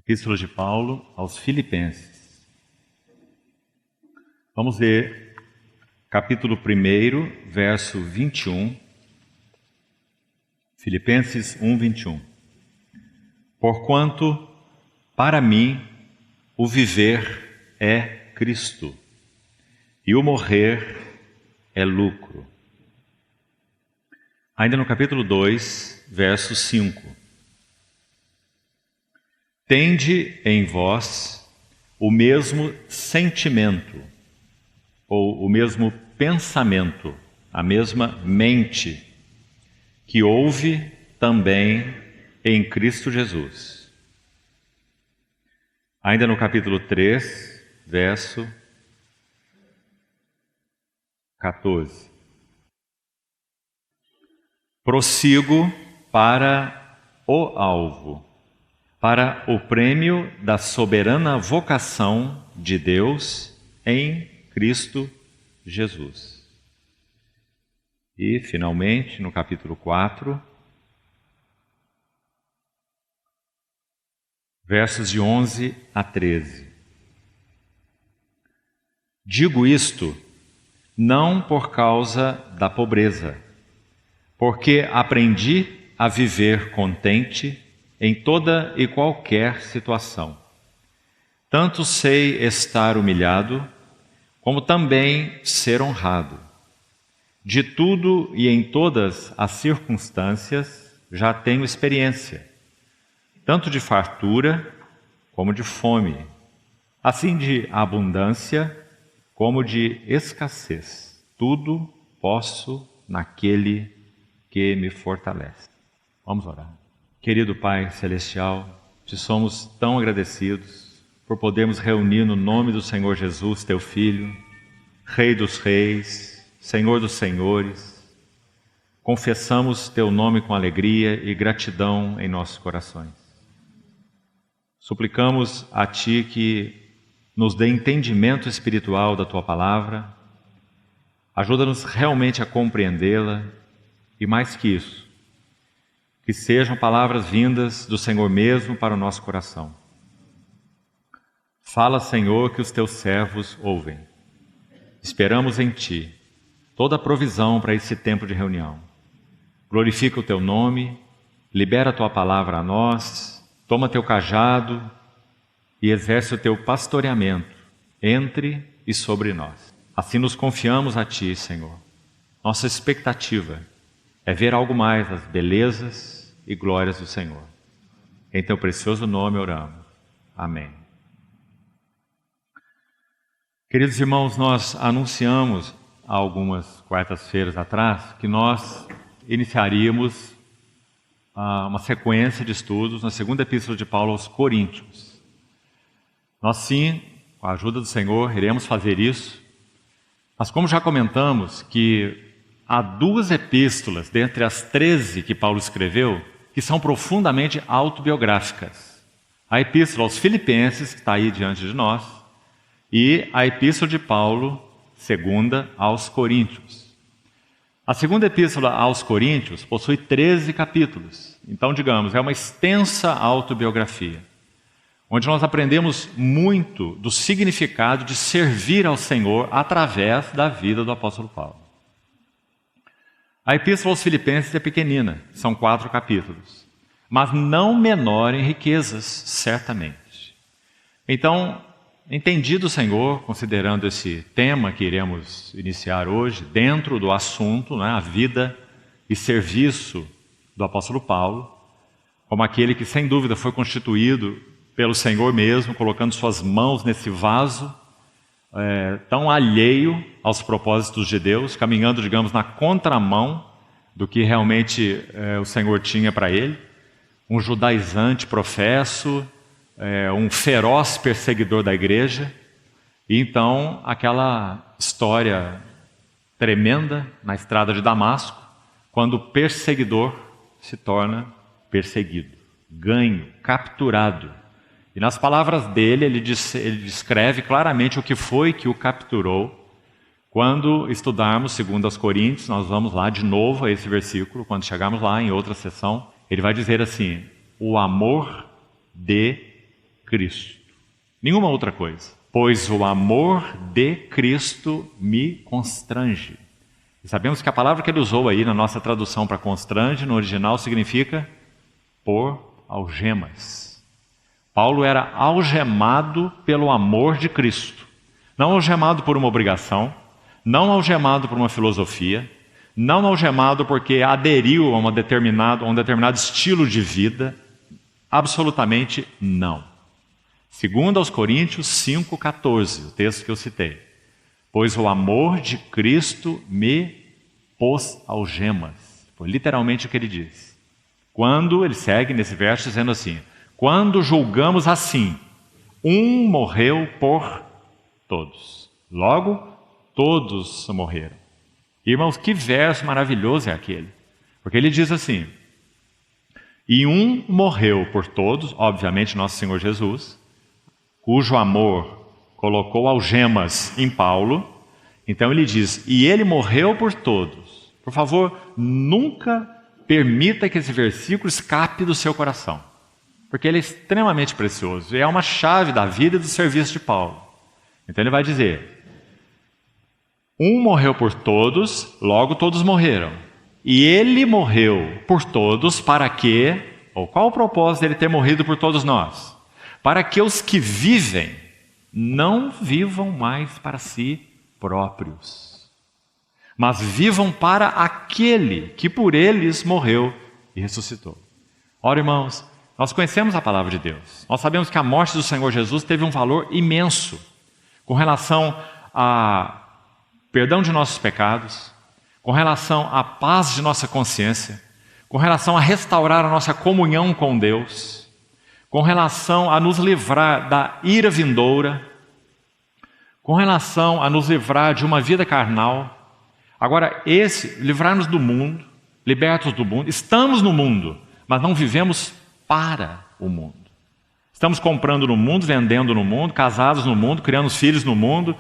Epístola de Paulo aos Filipenses. Vamos ler capítulo 1, verso 21. Filipenses 1, 21. Porquanto, para mim, o viver é Cristo, e o morrer é lucro. Ainda no capítulo 2, verso 5. Tende em vós o mesmo sentimento, ou o mesmo pensamento, a mesma mente, que houve também em Cristo Jesus. Ainda no capítulo 3, verso 14. Prossigo para o alvo, para o prêmio da soberana vocação de Deus em Cristo Jesus. E, finalmente, no capítulo 4, versos de 11 a 13. Digo isto não por causa da pobreza, porque aprendi a viver contente em toda e qualquer situação. Tanto sei estar humilhado, como também ser honrado. De tudo e em todas as circunstâncias já tenho experiência, tanto de fartura como de fome, assim de abundância como de escassez. Tudo posso naquele que me fortalece. Vamos orar. Querido Pai Celestial, te somos tão agradecidos por podermos reunir no nome do Senhor Jesus, Teu Filho, Rei dos Reis, Senhor dos Senhores. Confessamos Teu nome com alegria e gratidão em nossos corações. Suplicamos a Ti que nos dê entendimento espiritual da Tua Palavra, ajuda-nos realmente a compreendê-la e, mais que isso, que sejam palavras vindas do Senhor mesmo para o nosso coração. Fala, Senhor, que os Teus servos ouvem. Esperamos em Ti toda a provisão para esse tempo de reunião. Glorifica o Teu nome, libera a Tua palavra a nós, toma Teu cajado e exerce o Teu pastoreamento entre e sobre nós. Assim nos confiamos a Ti, Senhor. Nossa expectativa é ver algo mais das belezas e glórias do Senhor. Em Teu precioso nome oramos. Amém. Queridos irmãos, nós anunciamos há algumas quartas-feiras atrás que nós iniciaríamos uma sequência de estudos na segunda epístola de Paulo aos Coríntios. Nós sim, com a ajuda do Senhor, iremos fazer isso, mas como já comentamos que há duas epístolas, dentre as 13 que Paulo escreveu, que são profundamente autobiográficas. A epístola aos Filipenses, que está aí diante de nós, e a epístola de Paulo, segunda aos Coríntios. A segunda epístola aos Coríntios possui 13 capítulos. Então, digamos, é uma extensa autobiografia, onde nós aprendemos muito do significado de servir ao Senhor através da vida do apóstolo Paulo. A Epístola aos Filipenses é pequenina, são 4 capítulos, mas não menor em riquezas, certamente. Então, entendido o Senhor, considerando esse tema que iremos iniciar hoje, dentro do assunto, a vida e serviço do apóstolo Paulo, como aquele que sem dúvida foi constituído pelo Senhor mesmo, colocando suas mãos nesse vaso, tão alheio aos propósitos de Deus, caminhando, digamos, na contramão do que realmente o Senhor tinha para ele, um judaizante professo, um feroz perseguidor da igreja, e então aquela história tremenda na estrada de Damasco, quando o perseguidor se torna perseguido, ganho, capturado. E nas palavras dele, ele descreve claramente o que foi que o capturou. Quando estudarmos 2 Coríntios, nós vamos lá de novo a esse versículo, quando chegarmos lá em outra sessão, ele vai dizer assim: o amor de Cristo. Nenhuma outra coisa. Pois o amor de Cristo me constrange. E sabemos que a palavra que ele usou aí na nossa tradução para constrange, no original, significa por algemas. Paulo era algemado pelo amor de Cristo. Não algemado por uma obrigação, não algemado por uma filosofia, não algemado porque aderiu a um determinado estilo de vida. Absolutamente não. Segundo aos Coríntios 5,14, o texto que eu citei. Pois o amor de Cristo me pôs algemas. Foi literalmente o que ele diz. Quando, ele segue nesse verso dizendo assim, quando julgamos assim, um morreu por todos. Logo, todos morreram. Irmãos, que verso maravilhoso é aquele. Porque ele diz assim, e um morreu por todos, obviamente nosso Senhor Jesus, cujo amor colocou algemas em Paulo. Então ele diz, e ele morreu por todos. Por favor, nunca permita que esse versículo escape do seu coração, porque ele é extremamente precioso e é uma chave da vida e do serviço de Paulo. Então ele vai dizer, um morreu por todos, logo todos morreram. E ele morreu por todos para que, ou qual o propósito dele ter morrido por todos nós? Para que os que vivem não vivam mais para si próprios, mas vivam para aquele que por eles morreu e ressuscitou. Ora, irmãos, nós conhecemos a palavra de Deus. Nós sabemos que a morte do Senhor Jesus teve um valor imenso com relação a perdão de nossos pecados, com relação à paz de nossa consciência, com relação a restaurar a nossa comunhão com Deus, com relação a nos livrar da ira vindoura, com relação a nos livrar de uma vida carnal. Agora, livrar-nos do mundo, libertos do mundo, estamos no mundo, mas não vivemos para o mundo. Estamos comprando no mundo, vendendo no mundo, casados no mundo, criando filhos no mundo,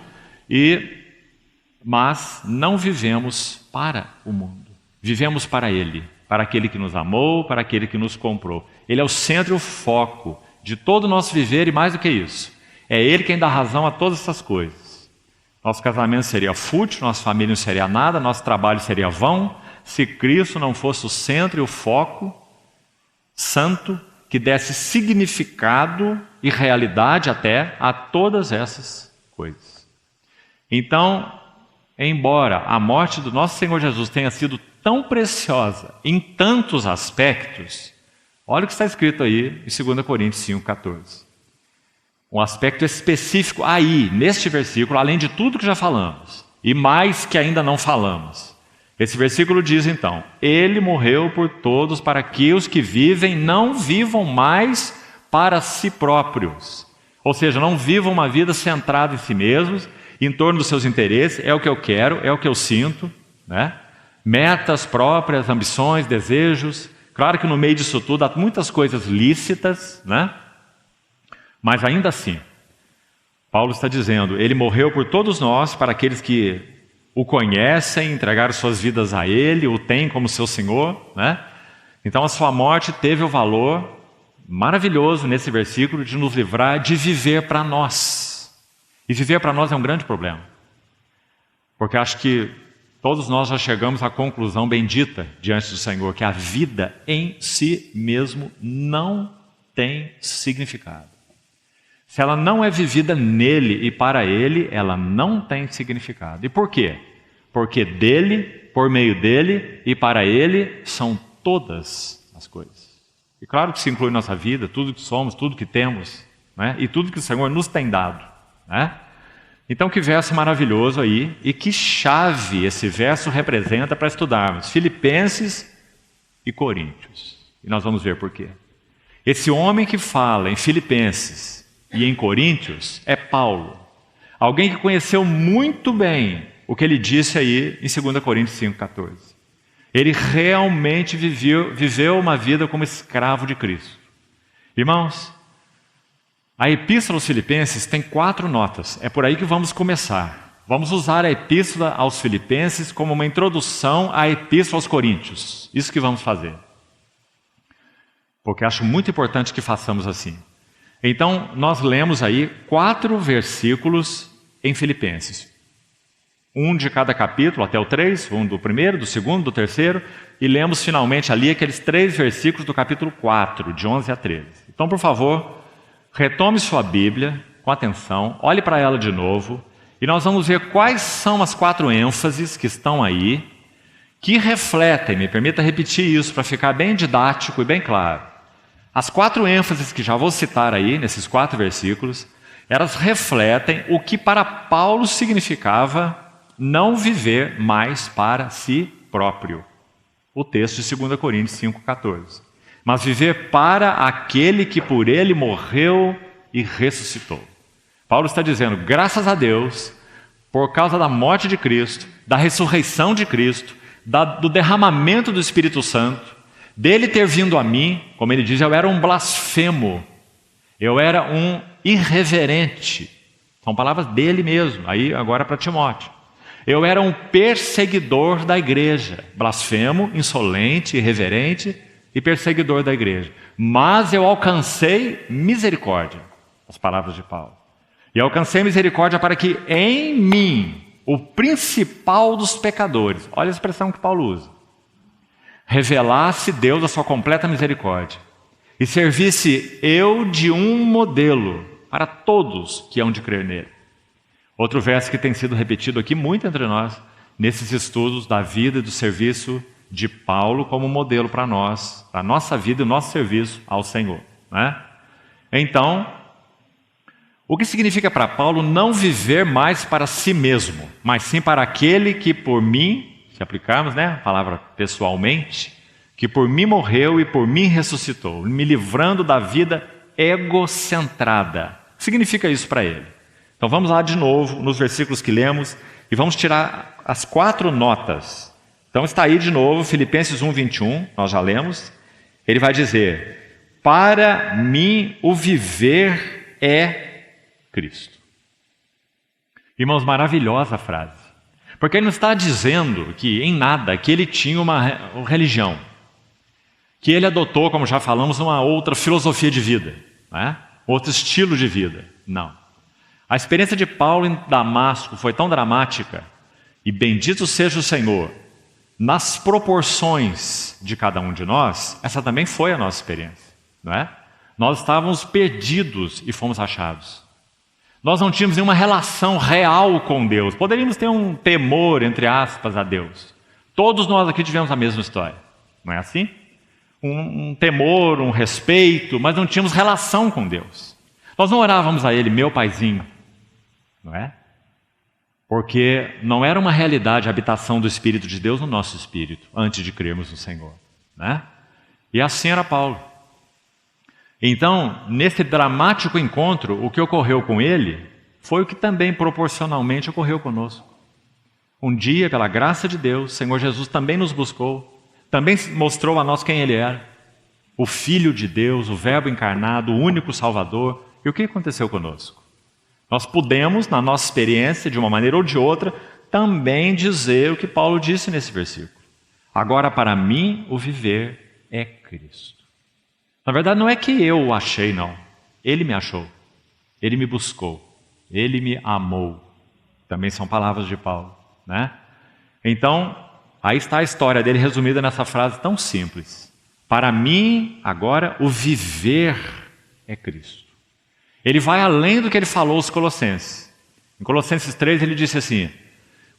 mas não vivemos para o mundo. Vivemos para Ele, para aquele que nos amou, para aquele que nos comprou. Ele é o centro e o foco de todo o nosso viver e mais do que isso. É Ele quem dá razão a todas essas coisas. Nosso casamento seria fútil, nossa família não seria nada, nosso trabalho seria vão, se Cristo não fosse o centro e o foco santo que desse significado e realidade até a todas essas coisas. Então, embora a morte do nosso Senhor Jesus tenha sido tão preciosa em tantos aspectos, olha o que está escrito aí em 2 Coríntios 5,14. Um aspecto específico aí, neste versículo, além de tudo que já falamos, e mais que ainda não falamos. Esse versículo diz então, Ele morreu por todos para que os que vivem não vivam mais para si próprios. Ou seja, não vivam uma vida centrada em si mesmos, em torno dos seus interesses, é o que eu quero, é o que eu sinto, né? Metas próprias, ambições, desejos. Claro que no meio disso tudo há muitas coisas lícitas, né? Mas ainda assim, Paulo está dizendo, Ele morreu por todos nós, para aqueles que o conhecem, entregaram suas vidas a Ele, o têm como seu Senhor, né? Então a sua morte teve o valor maravilhoso nesse versículo de nos livrar de viver para nós. E viver para nós é um grande problema. Porque acho que todos nós já chegamos à conclusão bendita diante do Senhor, que a vida em si mesmo não tem significado. Se ela não é vivida nele e para ele, ela não tem significado. E por quê? Porque dele, por meio dele e para ele são todas as coisas. E claro que isso inclui nossa vida, tudo que somos, tudo que temos, né? E tudo que o Senhor nos tem dado, né? Então que verso maravilhoso aí, e que chave esse verso representa para estudarmos Filipenses e Coríntios. E nós vamos ver por quê. Esse homem que fala em Filipenses e em Coríntios é Paulo, alguém que conheceu muito bem o que ele disse aí em 2 Coríntios 5,14. Ele realmente viveu uma vida como escravo de Cristo. Irmãos, a Epístola aos Filipenses tem 4 notas, é por aí que vamos começar. Vamos usar a Epístola aos Filipenses como uma introdução à Epístola aos Coríntios. Isso que vamos fazer. Porque acho muito importante que façamos assim. Então, nós lemos aí 4 versículos em Filipenses. Um de cada capítulo, até o 3, um do primeiro, do segundo, do terceiro, e lemos finalmente ali aqueles 3 versículos do capítulo 4, de 11 a 13. Então, por favor, retome sua Bíblia com atenção, olhe para ela de novo, e nós vamos ver quais são as 4 ênfases que estão aí, que refletem, me permita repetir isso para ficar bem didático e bem claro. As 4 ênfases que já vou citar aí, nesses 4 versículos, elas refletem o que para Paulo significava não viver mais para si próprio. O texto de 2 Coríntios 5,14. Mas viver para aquele que por ele morreu e ressuscitou. Paulo está dizendo, graças a Deus, por causa da morte de Cristo, da ressurreição de Cristo, do derramamento do Espírito Santo, dele ter vindo a mim, como ele diz, eu era um blasfemo, eu era um irreverente. São palavras dele mesmo, aí agora para Timóteo. Eu era um perseguidor da igreja, blasfemo, insolente, irreverente e perseguidor da igreja. Mas eu alcancei misericórdia, as palavras de Paulo. E alcancei misericórdia para que em mim, o principal dos pecadores, olha a expressão que Paulo usa, revelasse Deus a sua completa misericórdia e servisse eu de um modelo para todos que hão de crer nele. Outro verso que tem sido repetido aqui muito entre nós, nesses estudos da vida e do serviço de Paulo como modelo para nós, para a nossa vida e o nosso serviço ao Senhor, né? Então, o que significa para Paulo não viver mais para si mesmo, mas sim para aquele que por mim, se aplicarmos, né, a palavra pessoalmente, que por mim morreu e por mim ressuscitou, me livrando da vida egocentrada. O que significa isso para ele? Então vamos lá de novo nos versículos que lemos e vamos tirar as 4 notas. Então está aí de novo Filipenses 1:21, nós já lemos. Ele vai dizer, para mim o viver é Cristo. Irmãos, maravilhosa frase. Porque ele não está dizendo que em nada, que ele tinha uma religião, que ele adotou, como já falamos, uma outra filosofia de vida, né? Outro estilo de vida. Não. A experiência de Paulo em Damasco foi tão dramática, e bendito seja o Senhor, nas proporções de cada um de nós, essa também foi a nossa experiência, não é? Nós estávamos perdidos e fomos achados. Nós não tínhamos nenhuma relação real com Deus. Poderíamos ter um temor, entre aspas, a Deus. Todos nós aqui tivemos a mesma história, não é assim? Um temor, um respeito, mas não tínhamos relação com Deus. Nós não orávamos a Ele, meu paizinho, não é? Porque não era uma realidade a habitação do Espírito de Deus no nosso espírito, antes de crermos no Senhor, né? E assim era Paulo. Então, nesse dramático encontro, o que ocorreu com ele foi o que também proporcionalmente ocorreu conosco. Um dia, pela graça de Deus, o Senhor Jesus também nos buscou, também mostrou a nós quem Ele era, o Filho de Deus, o Verbo encarnado, o único Salvador. E o que aconteceu conosco? Nós pudemos, na nossa experiência, de uma maneira ou de outra, também dizer o que Paulo disse nesse versículo. Agora, para mim, o viver é Cristo. Na verdade, não é que eu o achei, não. Ele me achou. Ele me buscou. Ele me amou. Também são palavras de Paulo, né? Então, aí está a história dele resumida nessa frase tão simples. Para mim, agora, o viver é Cristo. Ele vai além do que ele falou aos Colossenses. Em Colossenses 3, ele disse assim,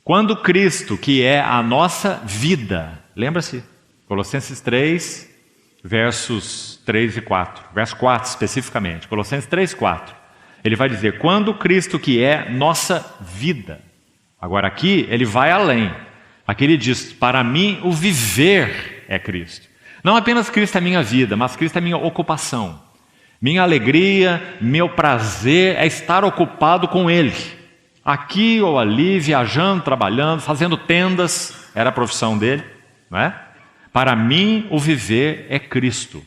quando Cristo, que é a nossa vida, lembra-se? Colossenses 3, versos 3 e 4, verso 4 especificamente, Colossenses 3, 4. Ele vai dizer, quando Cristo que é nossa vida. Agora aqui ele vai além. Aqui ele diz, para mim o viver é Cristo. Não apenas Cristo é minha vida, mas Cristo é minha ocupação. Minha alegria, meu prazer é estar ocupado com Ele. Aqui ou ali, viajando, trabalhando, fazendo tendas, era a profissão dele, não é? Para mim, o viver é Cristo.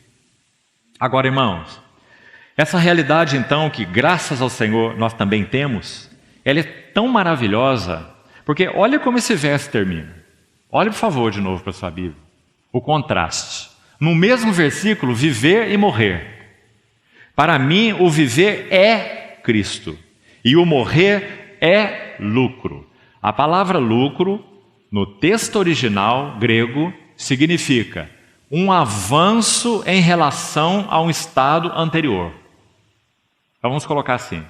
Agora, irmãos, essa realidade, então, que graças ao Senhor nós também temos, ela é tão maravilhosa, porque olha como esse verso termina. Olha, por favor, de novo para a sua Bíblia. O contraste. No mesmo versículo, viver e morrer. Para mim, o viver é Cristo e o morrer é lucro. A palavra lucro, no texto original grego, significa um avanço em relação a um estado anterior. Então vamos colocar assim.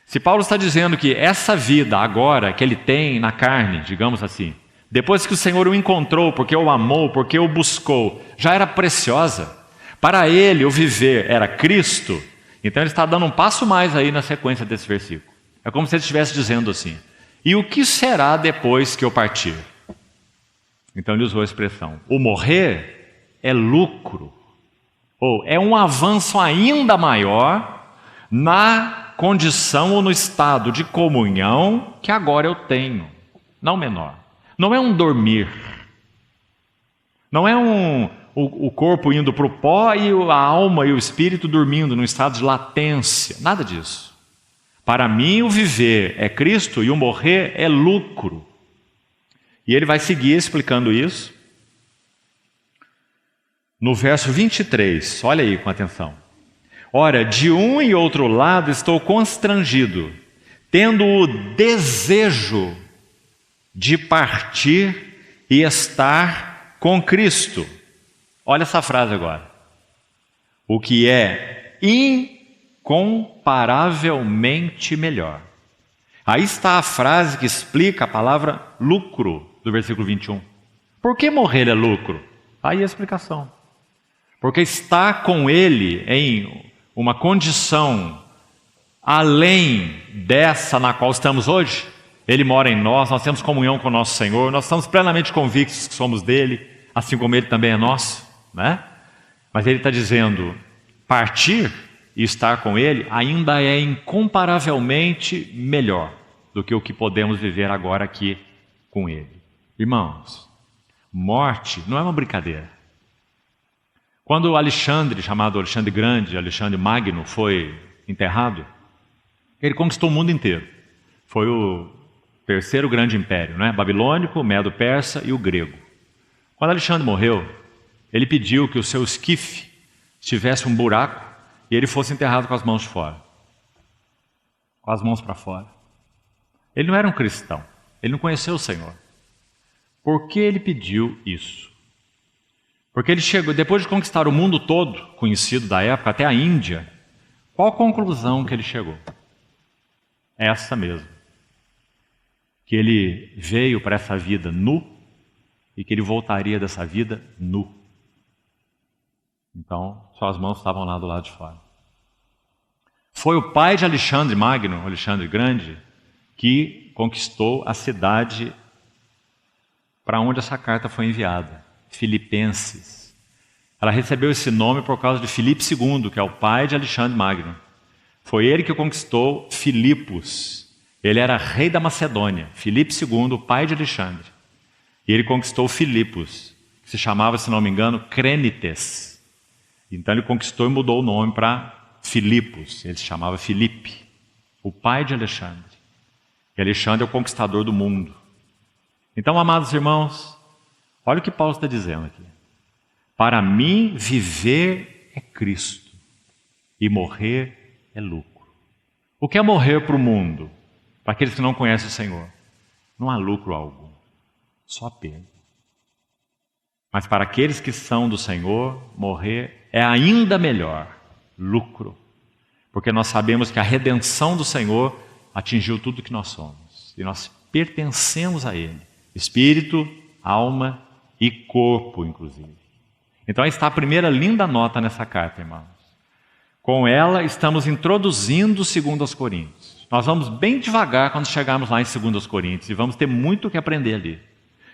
Se Paulo está dizendo que essa vida agora que ele tem na carne, digamos assim, depois que o Senhor o encontrou, porque o amou, porque o buscou, já era preciosa. Para ele o viver era Cristo. Então ele está dando um passo mais aí na sequência desse versículo. É como se ele estivesse dizendo assim: e o que será depois que eu partir? Então ele usou a expressão: o morrer é lucro, ou é um avanço ainda maior na condição ou no estado de comunhão que agora eu tenho, não menor. Não é um dormir, não é o corpo indo para o pó e a alma e o espírito dormindo num estado de latência, nada disso. Para mim o viver é Cristo e o morrer é lucro. E ele vai seguir explicando isso no verso 23, olha aí com atenção. Ora, de um e outro lado estou constrangido, tendo o desejo de partir e estar com Cristo. Olha essa frase agora. O que é incomparavelmente melhor. Aí está a frase que explica a palavra lucro do versículo 21. Por que morrer é lucro? Aí a explicação. Porque estar com Ele em uma condição além dessa na qual estamos hoje, Ele mora em nós temos comunhão com o nosso Senhor, nós estamos plenamente convictos que somos dele, assim como Ele também é nosso, né? Mas Ele está dizendo, partir e estar com Ele ainda é incomparavelmente melhor do que o que podemos viver agora aqui com Ele. Irmãos, morte não é uma brincadeira. Quando Alexandre, chamado Alexandre Grande, Alexandre Magno, foi enterrado, ele conquistou o mundo inteiro. Foi o terceiro grande império, né? Babilônico, o Medo-Persa e o grego. Quando Alexandre morreu, ele pediu que o seu esquife tivesse um buraco e ele fosse enterrado com as mãos de fora. Com as mãos para fora. Ele não era um cristão, ele não conheceu o Senhor. Por que ele pediu isso? Porque ele chegou, depois de conquistar o mundo todo, conhecido da época, até a Índia, qual a conclusão que ele chegou? Essa mesmo. Que ele veio para essa vida nu e que ele voltaria dessa vida nu. Então, suas mãos estavam lá do lado de fora. Foi o pai de Alexandre Magno, Alexandre Grande, que conquistou a cidade para onde essa carta foi enviada. Filipenses. Ela recebeu esse nome por causa de Filipe II, que é o pai de Alexandre Magno. Foi ele que conquistou Filipos. Ele era rei da Macedônia. Filipe II, o pai de Alexandre. E ele conquistou Filipos, que se chamava, se não me engano, Crênites. Então ele conquistou e mudou o nome para Filipos. Ele se chamava Filipe, o pai de Alexandre. E Alexandre é o conquistador do mundo. Então, amados irmãos, olha o que Paulo está dizendo aqui. Para mim, viver é Cristo e morrer é lucro. O que é morrer para o mundo? Para aqueles que não conhecem o Senhor? Não há lucro algum, só perda. Mas para aqueles que são do Senhor, morrer é ainda melhor, lucro. Porque nós sabemos que a redenção do Senhor atingiu tudo que nós somos. E nós pertencemos a Ele. Espírito, alma e corpo, inclusive. Então aí está a primeira linda nota nessa carta, irmãos. Com ela estamos introduzindo 2 Coríntios. Nós vamos bem devagar quando chegarmos lá em 2 Coríntios e vamos ter muito o que aprender ali.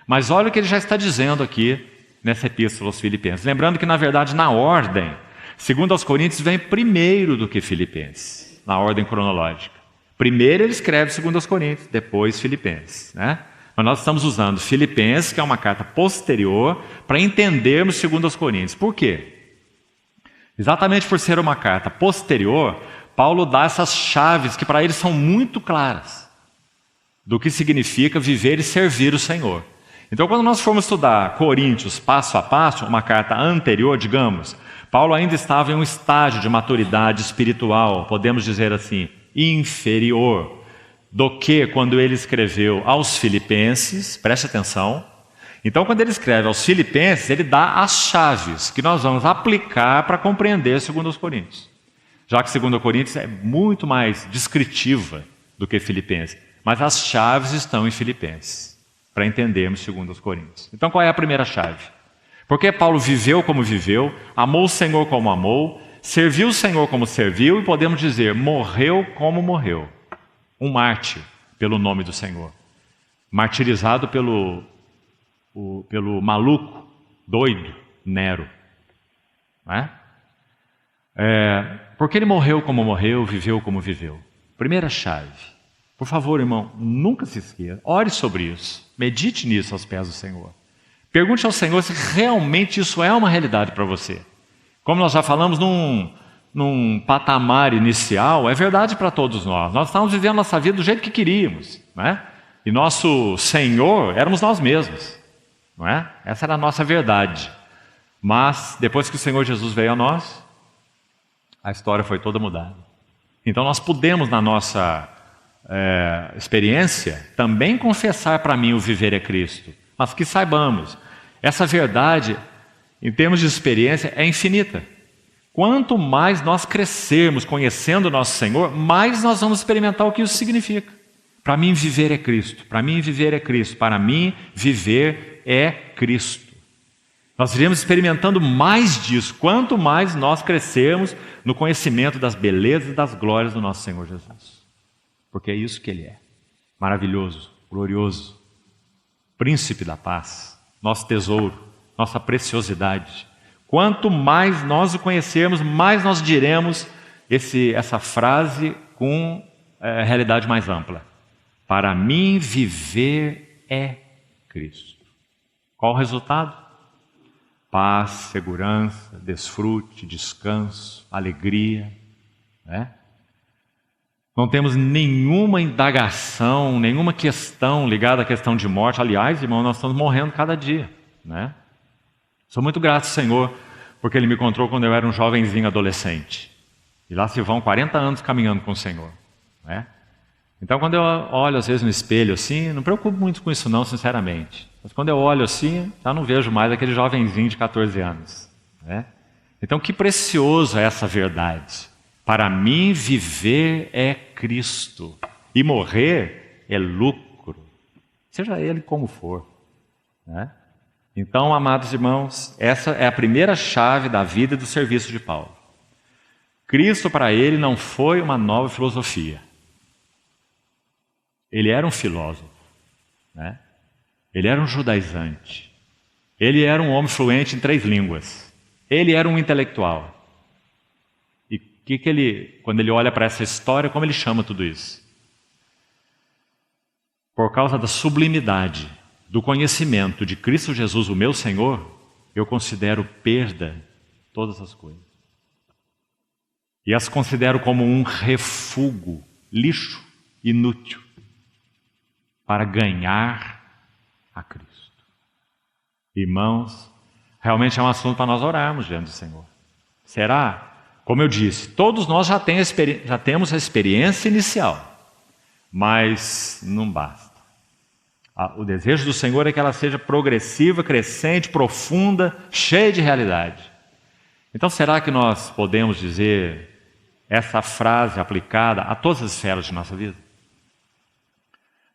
Mas olha o que ele já está dizendo aqui nessa epístola aos Filipenses. Lembrando que, na verdade, na ordem, 2 Coríntios vem primeiro do que Filipenses, na ordem cronológica. Primeiro ele escreve 2 Coríntios, depois Filipenses, né? Mas nós estamos usando Filipenses, que é uma carta posterior, para entendermos 2 Coríntios. Por quê? Exatamente por ser uma carta posterior, Paulo dá essas chaves que para ele são muito claras do que significa viver e servir o Senhor. Então, quando nós formos estudar Coríntios passo a passo, uma carta anterior, digamos, Paulo ainda estava em um estágio de maturidade espiritual, podemos dizer assim, inferior do que quando ele escreveu aos Filipenses, preste atenção. Então, quando ele escreve aos Filipenses, ele dá as chaves que nós vamos aplicar para compreender 2 Coríntios. Já que 2 Coríntios é muito mais descritiva do que Filipenses. Mas as chaves estão em Filipenses, para entendermos 2 Coríntios. Então, qual é a primeira chave? Porque Paulo viveu como viveu, amou o Senhor como amou, serviu o Senhor como serviu e podemos dizer, morreu como morreu. Um mártir pelo nome do Senhor. Martirizado pelo maluco, doido, Nero. Não é? Porque ele morreu como morreu, viveu como viveu. Primeira chave. Por favor, irmão, nunca se esqueça. Ore sobre isso. Medite nisso aos pés do Senhor. Pergunte ao Senhor se realmente isso é uma realidade para você. Como nós já falamos num patamar inicial, é verdade para todos nós. Nós estávamos vivendo a nossa vida do jeito que queríamos. Não é? E nosso Senhor éramos nós mesmos. Não é? Essa era a nossa verdade. Mas, depois que o Senhor Jesus veio a nós, a história foi toda mudada. Então nós podemos, na nossa experiência, também confessar para mim o viver é Cristo. Mas que saibamos, essa verdade, em termos de experiência, é infinita. Quanto mais nós crescermos conhecendo o nosso Senhor, mais nós vamos experimentar o que isso significa. Para mim viver é Cristo, para mim viver é Cristo, para mim viver é Cristo. Nós iremos experimentando mais disso, quanto mais nós crescermos no conhecimento das belezas e das glórias do nosso Senhor Jesus. Porque é isso que Ele é. Maravilhoso, glorioso, príncipe da paz, nosso tesouro, nossa preciosidade. Quanto mais nós o conhecermos, mais nós diremos essa frase com realidade mais ampla. Para mim viver é Cristo. Qual o resultado? Paz, segurança, desfrute, descanso, alegria. Né? Não temos nenhuma indagação, nenhuma questão ligada à questão de morte. Aliás, irmão, nós estamos morrendo cada dia. Né? Sou muito grato ao Senhor, porque Ele me encontrou quando eu era um jovenzinho adolescente. E lá se vão 40 anos caminhando com o Senhor. Né? Então, quando eu olho às vezes no espelho assim, não me preocupo muito com isso não, sinceramente. Mas quando eu olho assim, já não vejo mais aquele jovenzinho de 14 anos. Né? Então, que precioso é essa verdade. Para mim, viver é Cristo. E morrer é lucro. Seja ele como for. Né? Então, amados irmãos, essa é a primeira chave da vida e do serviço de Paulo. Cristo, para ele, não foi uma nova filosofia. Ele era um filósofo. Né? Ele era um judaizante. Ele era um homem fluente em 3 línguas. Ele era um intelectual. E quando ele olha para essa história, como ele chama tudo isso? Por causa da sublimidade do conhecimento de Cristo Jesus, o meu Senhor, eu considero perda todas as coisas. E as considero como um refúgio, lixo inútil, para ganhar a Cristo. Irmãos, realmente é um assunto para nós orarmos diante do Senhor. Será? Como eu disse, todos nós já temos a experiência inicial, mas não basta. O desejo do Senhor é que ela seja progressiva, crescente, profunda, cheia de realidade. Então, será que nós podemos dizer essa frase aplicada a todas as esferas de nossa vida?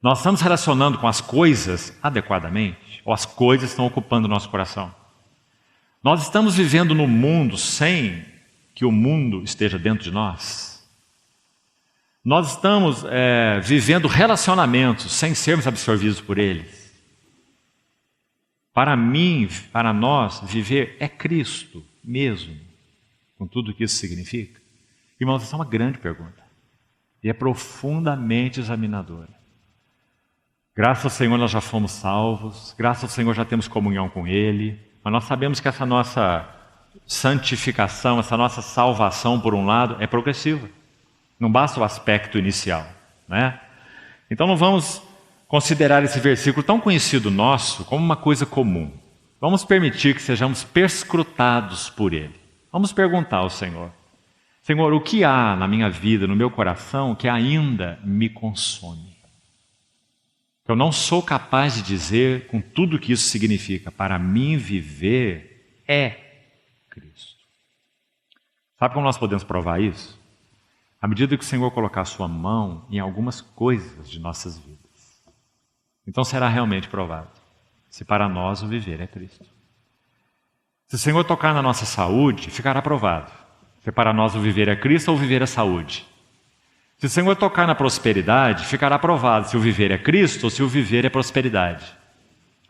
Nós estamos relacionando com as coisas adequadamente? Ou as coisas estão ocupando o nosso coração? Nós estamos vivendo no mundo sem que o mundo esteja dentro de nós? Nós estamos vivendo relacionamentos sem sermos absorvidos por eles? Para mim, para nós, viver é Cristo mesmo, com tudo o que isso significa? Irmãos, essa é uma grande pergunta. E é profundamente examinadora. Graças ao Senhor nós já fomos salvos, graças ao Senhor já temos comunhão com Ele, mas nós sabemos que essa nossa santificação, essa nossa salvação, por um lado, é progressiva. Não basta o aspecto inicial. Né? Então não vamos considerar esse versículo tão conhecido nosso como uma coisa comum. Vamos permitir que sejamos perscrutados por ele. vamos perguntar ao Senhor: Senhor, o que há na minha vida, no meu coração, que ainda me consome? Eu não sou capaz de dizer com tudo que isso significa. Para mim, viver é Cristo. Sabe como nós podemos provar isso? À medida que o Senhor colocar a sua mão em algumas coisas de nossas vidas. Então será realmente provado se para nós o viver é Cristo. Se o Senhor tocar na nossa saúde, ficará provado se para nós o viver é Cristo ou o viver é saúde. Se o Senhor tocar na prosperidade, ficará provado se o viver é Cristo ou se o viver é prosperidade,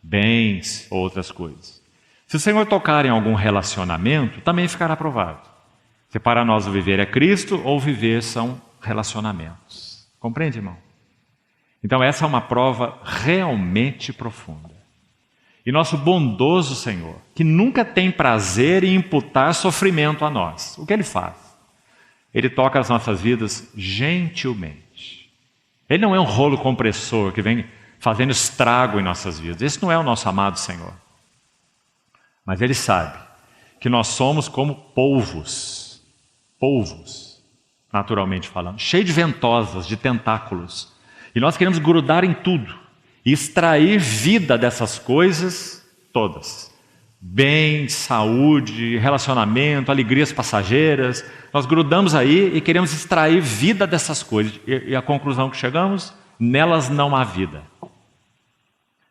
bens ou outras coisas. Se o Senhor tocar em algum relacionamento, também ficará provado se para nós o viver é Cristo ou o viver são relacionamentos. Compreende, irmão? Então essa é uma prova realmente profunda. E nosso bondoso Senhor, que nunca tem prazer em imputar sofrimento a nós, o que Ele faz? Ele toca as nossas vidas gentilmente. Ele não é um rolo compressor que vem fazendo estrago em nossas vidas. Esse não é o nosso amado Senhor. Mas Ele sabe que nós somos como polvos, naturalmente falando, cheios de ventosas, de tentáculos. E nós queremos grudar em tudo e extrair vida dessas coisas todas. Bem, saúde, relacionamento, alegrias passageiras. Nós grudamos aí e queremos extrair vida dessas coisas. E a conclusão que chegamos? Nelas não há vida.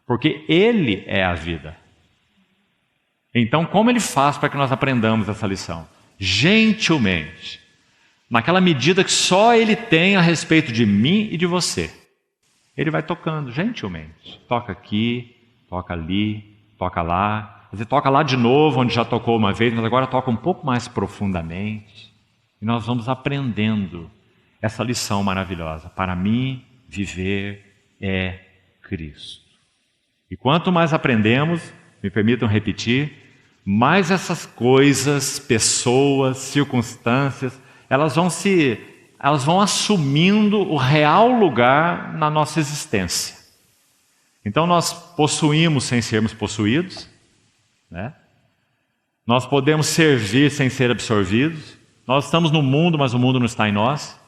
Porque Ele é a vida. Então, como Ele faz para que nós aprendamos essa lição? Gentilmente. Naquela medida que só Ele tem a respeito de mim e de você. Ele vai tocando gentilmente. Toca aqui, toca ali, toca lá. Você toca lá de novo, onde já tocou uma vez, mas agora toca um pouco mais profundamente. E nós vamos aprendendo essa lição maravilhosa. Para mim, viver é Cristo. E quanto mais aprendemos, me permitam repetir, mais essas coisas, pessoas, circunstâncias, elas vão assumindo o real lugar na nossa existência. Então nós possuímos sem sermos possuídos, né? Nós podemos servir sem ser absorvidos. Nós estamos no mundo, mas o mundo não está em nós.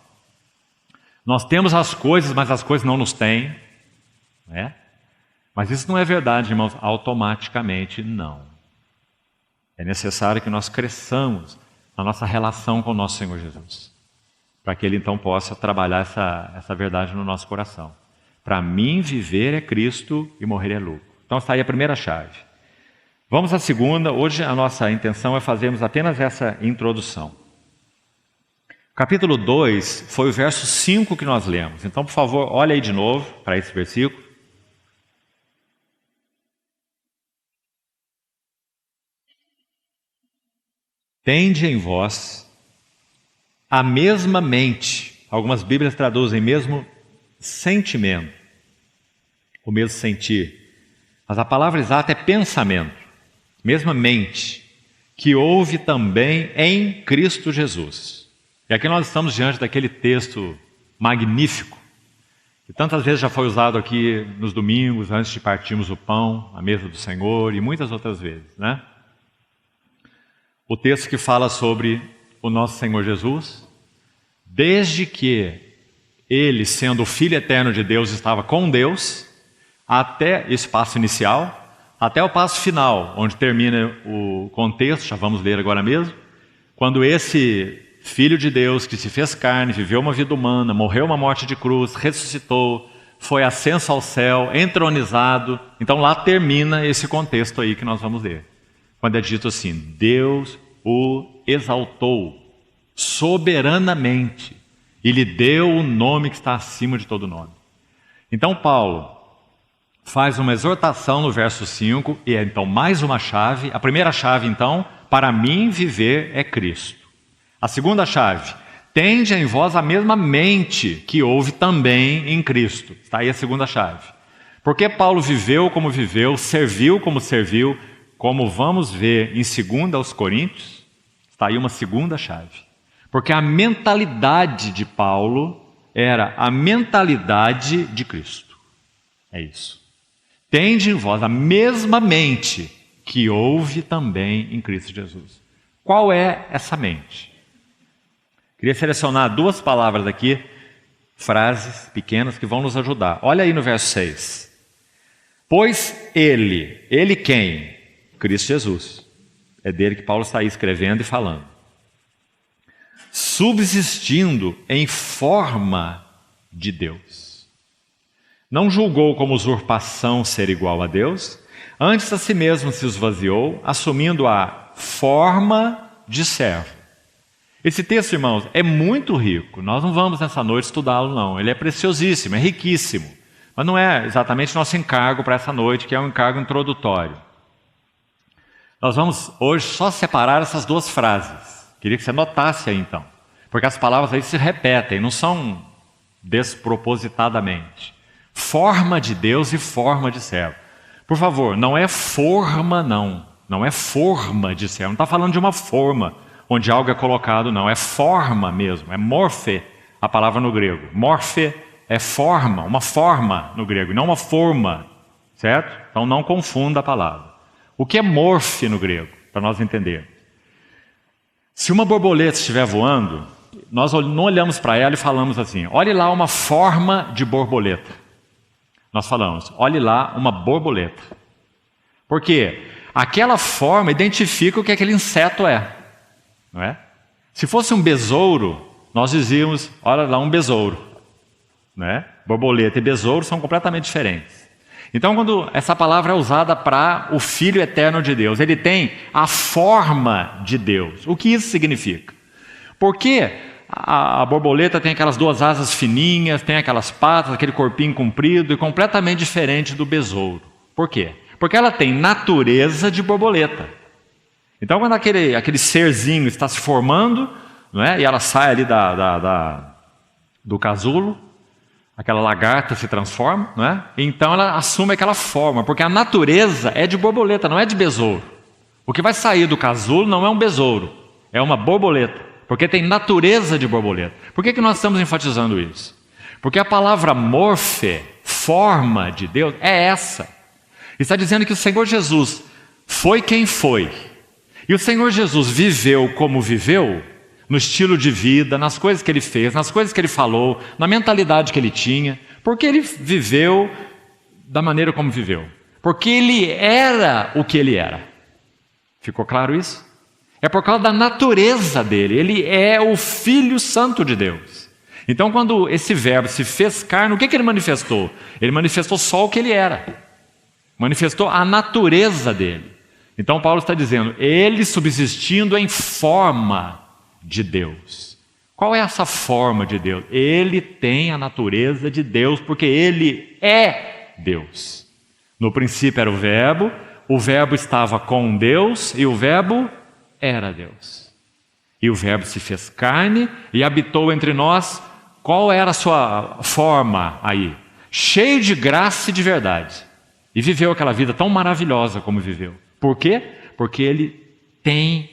Nós temos as coisas, mas as coisas não nos têm, né? Mas isso não é verdade, irmãos, automaticamente não. É necessário que nós cresçamos na nossa relação com o nosso Senhor Jesus, para que Ele então possa trabalhar essa verdade no nosso coração. Para mim, viver é Cristo e morrer é lucro. Então está aí a primeira chave. Vamos à segunda. Hoje a nossa intenção é fazermos apenas essa introdução. Capítulo 2 foi o verso 5 que nós lemos. Então, por favor, olha aí de novo para esse versículo. Tende em vós a mesma mente. Algumas Bíblias traduzem mesmo sentimento, o mesmo sentir. Mas a palavra exata é pensamento. Mesma mente, que houve também em Cristo Jesus. E aqui nós estamos diante daquele texto magnífico, que tantas vezes já foi usado aqui nos domingos, antes de partirmos o pão, a mesa do Senhor, e muitas outras vezes, né? O texto que fala sobre o nosso Senhor Jesus, desde que Ele, sendo o Filho eterno de Deus, estava com Deus, até esse passo inicial, até o passo final, onde termina o contexto, já vamos ler agora mesmo, quando esse Filho de Deus que se fez carne, viveu uma vida humana, morreu uma morte de cruz, ressuscitou, foi ascenso ao céu, entronizado. Então lá termina esse contexto aí que nós vamos ler. Quando é dito assim, Deus o exaltou soberanamente e lhe deu o nome que está acima de todo nome. Então Paulo faz uma exortação no verso 5, e é então mais uma chave. A primeira chave, então, para mim viver é Cristo. A segunda chave, tende em vós a mesma mente que houve também em Cristo. Está aí a segunda chave. Porque Paulo viveu como viveu, serviu como serviu, como vamos ver em 2 aos Coríntios, está aí uma segunda chave. Porque a mentalidade de Paulo era a mentalidade de Cristo. É isso. Tende em vós a mesma mente que houve também em Cristo Jesus. Qual é essa mente? Queria selecionar 2 palavras aqui, frases pequenas que vão nos ajudar. Olha aí no verso 6. Pois ele quem? Cristo Jesus. É dele que Paulo está aí escrevendo e falando. Subsistindo em forma de Deus. Não julgou como usurpação ser igual a Deus, antes a si mesmo se esvaziou, assumindo a forma de servo. Esse texto, irmãos, é muito rico. Nós não vamos nessa noite estudá-lo, não. Ele é preciosíssimo, é riquíssimo. Mas não é exatamente nosso encargo para essa noite, que é um encargo introdutório. Nós vamos hoje só separar essas 2 frases. Queria que você notasse aí então. Porque as palavras aí se repetem, não são despropositadamente. Forma de Deus e forma de servo. Por favor, não é forma, não. Não é forma de servo. Não está falando de uma forma onde algo é colocado, não. É forma mesmo. É morfe, a palavra no grego. Morfe é forma, uma forma no grego, não uma forma. Certo? Então não confunda a palavra. O que é morfe no grego? Para nós entendermos. Se uma borboleta estiver voando, nós não olhamos para ela e falamos assim, olhe lá uma forma de borboleta. Nós falamos, olhe lá uma borboleta. Por quê? Aquela forma identifica o que aquele inseto é. Não é? Se fosse um besouro, nós dizíamos, olha lá um besouro. Não é? Borboleta e besouro são completamente diferentes. Então, quando essa palavra é usada para o Filho eterno de Deus, ele tem a forma de Deus. O que isso significa? Porque a borboleta tem aquelas 2 asas fininhas, tem aquelas patas, aquele corpinho comprido e completamente diferente do besouro. Por quê? Porque ela tem natureza de borboleta. Então, quando aquele serzinho está se formando, não é? E ela sai ali do casulo, aquela lagarta se transforma, não é? Então ela assume aquela forma, porque a natureza é de borboleta, não é de besouro. O que vai sair do casulo não é um besouro, é uma borboleta, porque tem natureza de borboleta. Por que nós estamos enfatizando isso? Porque a palavra morfe, forma de Deus, é essa. Está dizendo que o Senhor Jesus foi quem foi. E o Senhor Jesus viveu como viveu, no estilo de vida, nas coisas que ele fez, nas coisas que ele falou, na mentalidade que ele tinha, porque ele viveu da maneira como viveu. Porque ele era o que ele era. Ficou claro isso? É por causa da natureza dele. Ele é o Filho Santo de Deus. Então, quando esse verbo se fez carne, o que ele manifestou? Ele manifestou só o que ele era. Manifestou a natureza dele. Então Paulo está dizendo, ele subsistindo em forma de Deus. Qual é essa forma de Deus? Ele tem a natureza de Deus, porque ele é Deus. No princípio era o verbo estava com Deus e o verbo era Deus. E o verbo se fez carne e habitou entre nós. Qual era a sua forma aí? Cheio de graça e de verdade. E viveu aquela vida tão maravilhosa como viveu. Por quê? Porque ele tem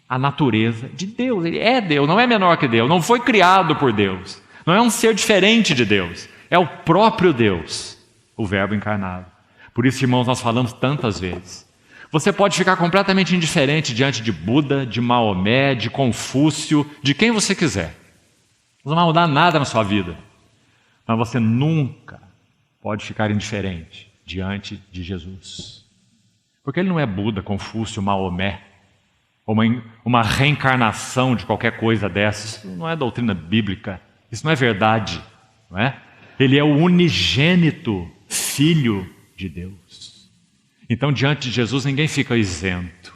a natureza de Deus. Ele é Deus, não é menor que Deus. Não foi criado por Deus. Não é um ser diferente de Deus. É o próprio Deus, o verbo encarnado. Por isso, irmãos, nós falamos tantas vezes. Você pode ficar completamente indiferente diante de Buda, de Maomé, de Confúcio, de quem você quiser. Não vai mudar nada na sua vida. Mas você nunca pode ficar indiferente diante de Jesus. Porque ele não é Buda, Confúcio, Maomé, ou uma reencarnação de qualquer coisa dessas. Isso não é doutrina bíblica, isso não é verdade, não é? Ele é o unigênito Filho de Deus. Então, diante de Jesus, ninguém fica isento.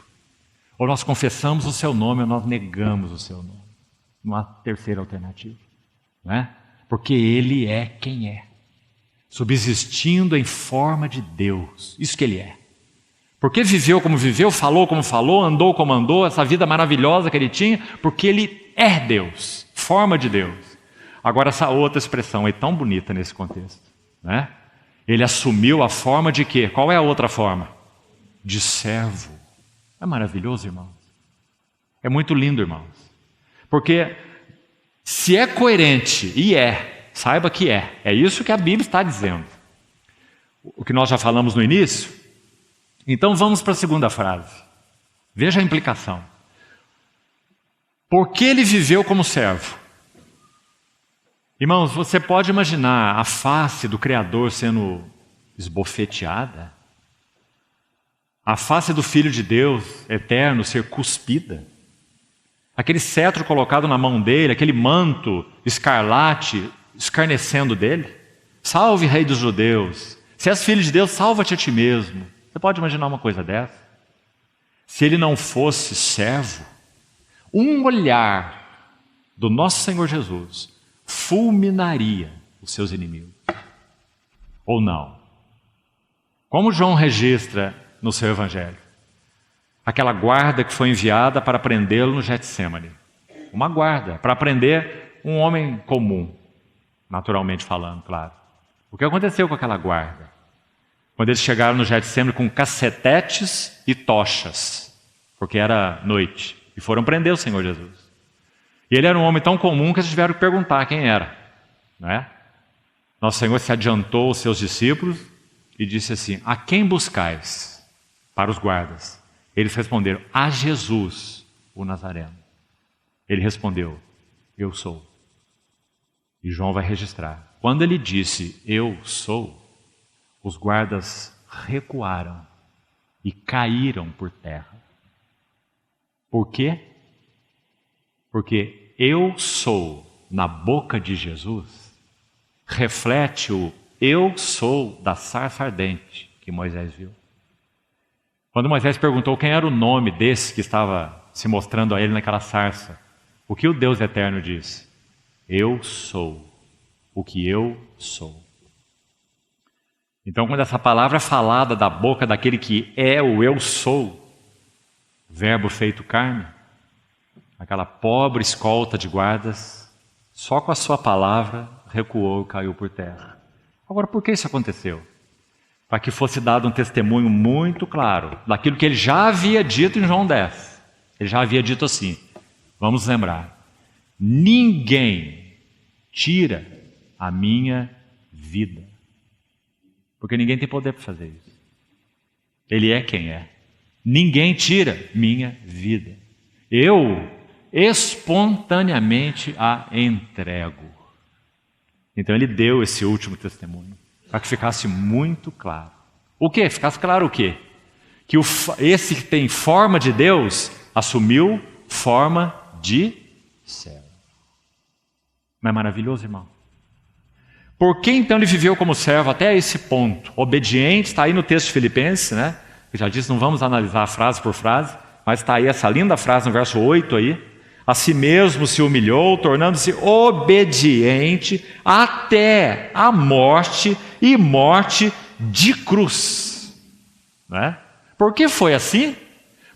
Ou nós confessamos o seu nome, ou nós negamos o seu nome. Não há terceira alternativa, não é? Porque ele é quem é, subsistindo em forma de Deus. Isso que ele é. Porque viveu como viveu, falou como falou, andou como andou, essa vida maravilhosa que ele tinha, porque ele é Deus, forma de Deus. Agora, essa outra expressão é tão bonita nesse contexto, né? Ele assumiu a forma de quê? Qual é a outra forma? De servo. É maravilhoso, irmãos. É muito lindo, irmãos. Porque se é coerente, e saiba que é isso que a Bíblia está dizendo. O que nós já falamos no início. Então vamos para a segunda frase. Veja a implicação. Porque ele viveu como servo. Irmãos, você pode imaginar a face do Criador sendo esbofeteada? A face do Filho de Deus eterno ser cuspida? Aquele cetro colocado na mão dele, aquele manto escarlate escarnecendo dele? Salve, Rei dos Judeus! Se és filho de Deus, salva-te a ti mesmo. Você pode imaginar uma coisa dessa? Se ele não fosse servo, um olhar do nosso Senhor Jesus fulminaria os seus inimigos. Ou não? Como João registra no seu evangelho? Aquela guarda que foi enviada para prendê-lo no Getsemane. Uma guarda para prender um homem comum, naturalmente falando, claro. O que aconteceu com aquela guarda? Quando eles chegaram no Getsemane com cacetetes e tochas, porque era noite, e foram prender o Senhor Jesus. E ele era um homem tão comum que eles tiveram que perguntar quem era, não é? Nosso Senhor se adiantou aos seus discípulos e disse assim: a quem buscais? Para os guardas. Eles responderam: a Jesus, o Nazareno. Ele respondeu: eu sou. E João vai registrar. Quando ele disse eu sou, os guardas recuaram e caíram por terra. Por quê? Porque eu sou na boca de Jesus reflete o eu sou da sarça ardente que Moisés viu. Quando Moisés perguntou quem era o nome desse que estava se mostrando a ele naquela sarça, o que o Deus eterno disse? Eu sou o que eu sou. Então, quando essa palavra é falada da boca daquele que é o eu sou, verbo feito carne, aquela pobre escolta de guardas, só com a sua palavra recuou e caiu por terra. Agora, por que isso aconteceu? Para que fosse dado um testemunho muito claro daquilo que ele já havia dito em João 10. Ele já havia dito assim, vamos lembrar: ninguém tira a minha vida. Porque ninguém tem poder para fazer isso. Ele é quem é. Ninguém tira minha vida. Eu espontaneamente a entrego. Então ele deu esse último testemunho, para que ficasse muito claro. O quê? Ficasse claro o quê? Que esse que tem forma de Deus assumiu forma de servo. Não é maravilhoso, irmão? Por que então ele viveu como servo até esse ponto? Obediente, está aí no texto de Filipenses, né? Eu já disse, não vamos analisar frase por frase, mas está aí essa linda frase no verso 8 aí. A si mesmo se humilhou, tornando-se obediente até a morte e morte de cruz. Não é? Por que foi assim?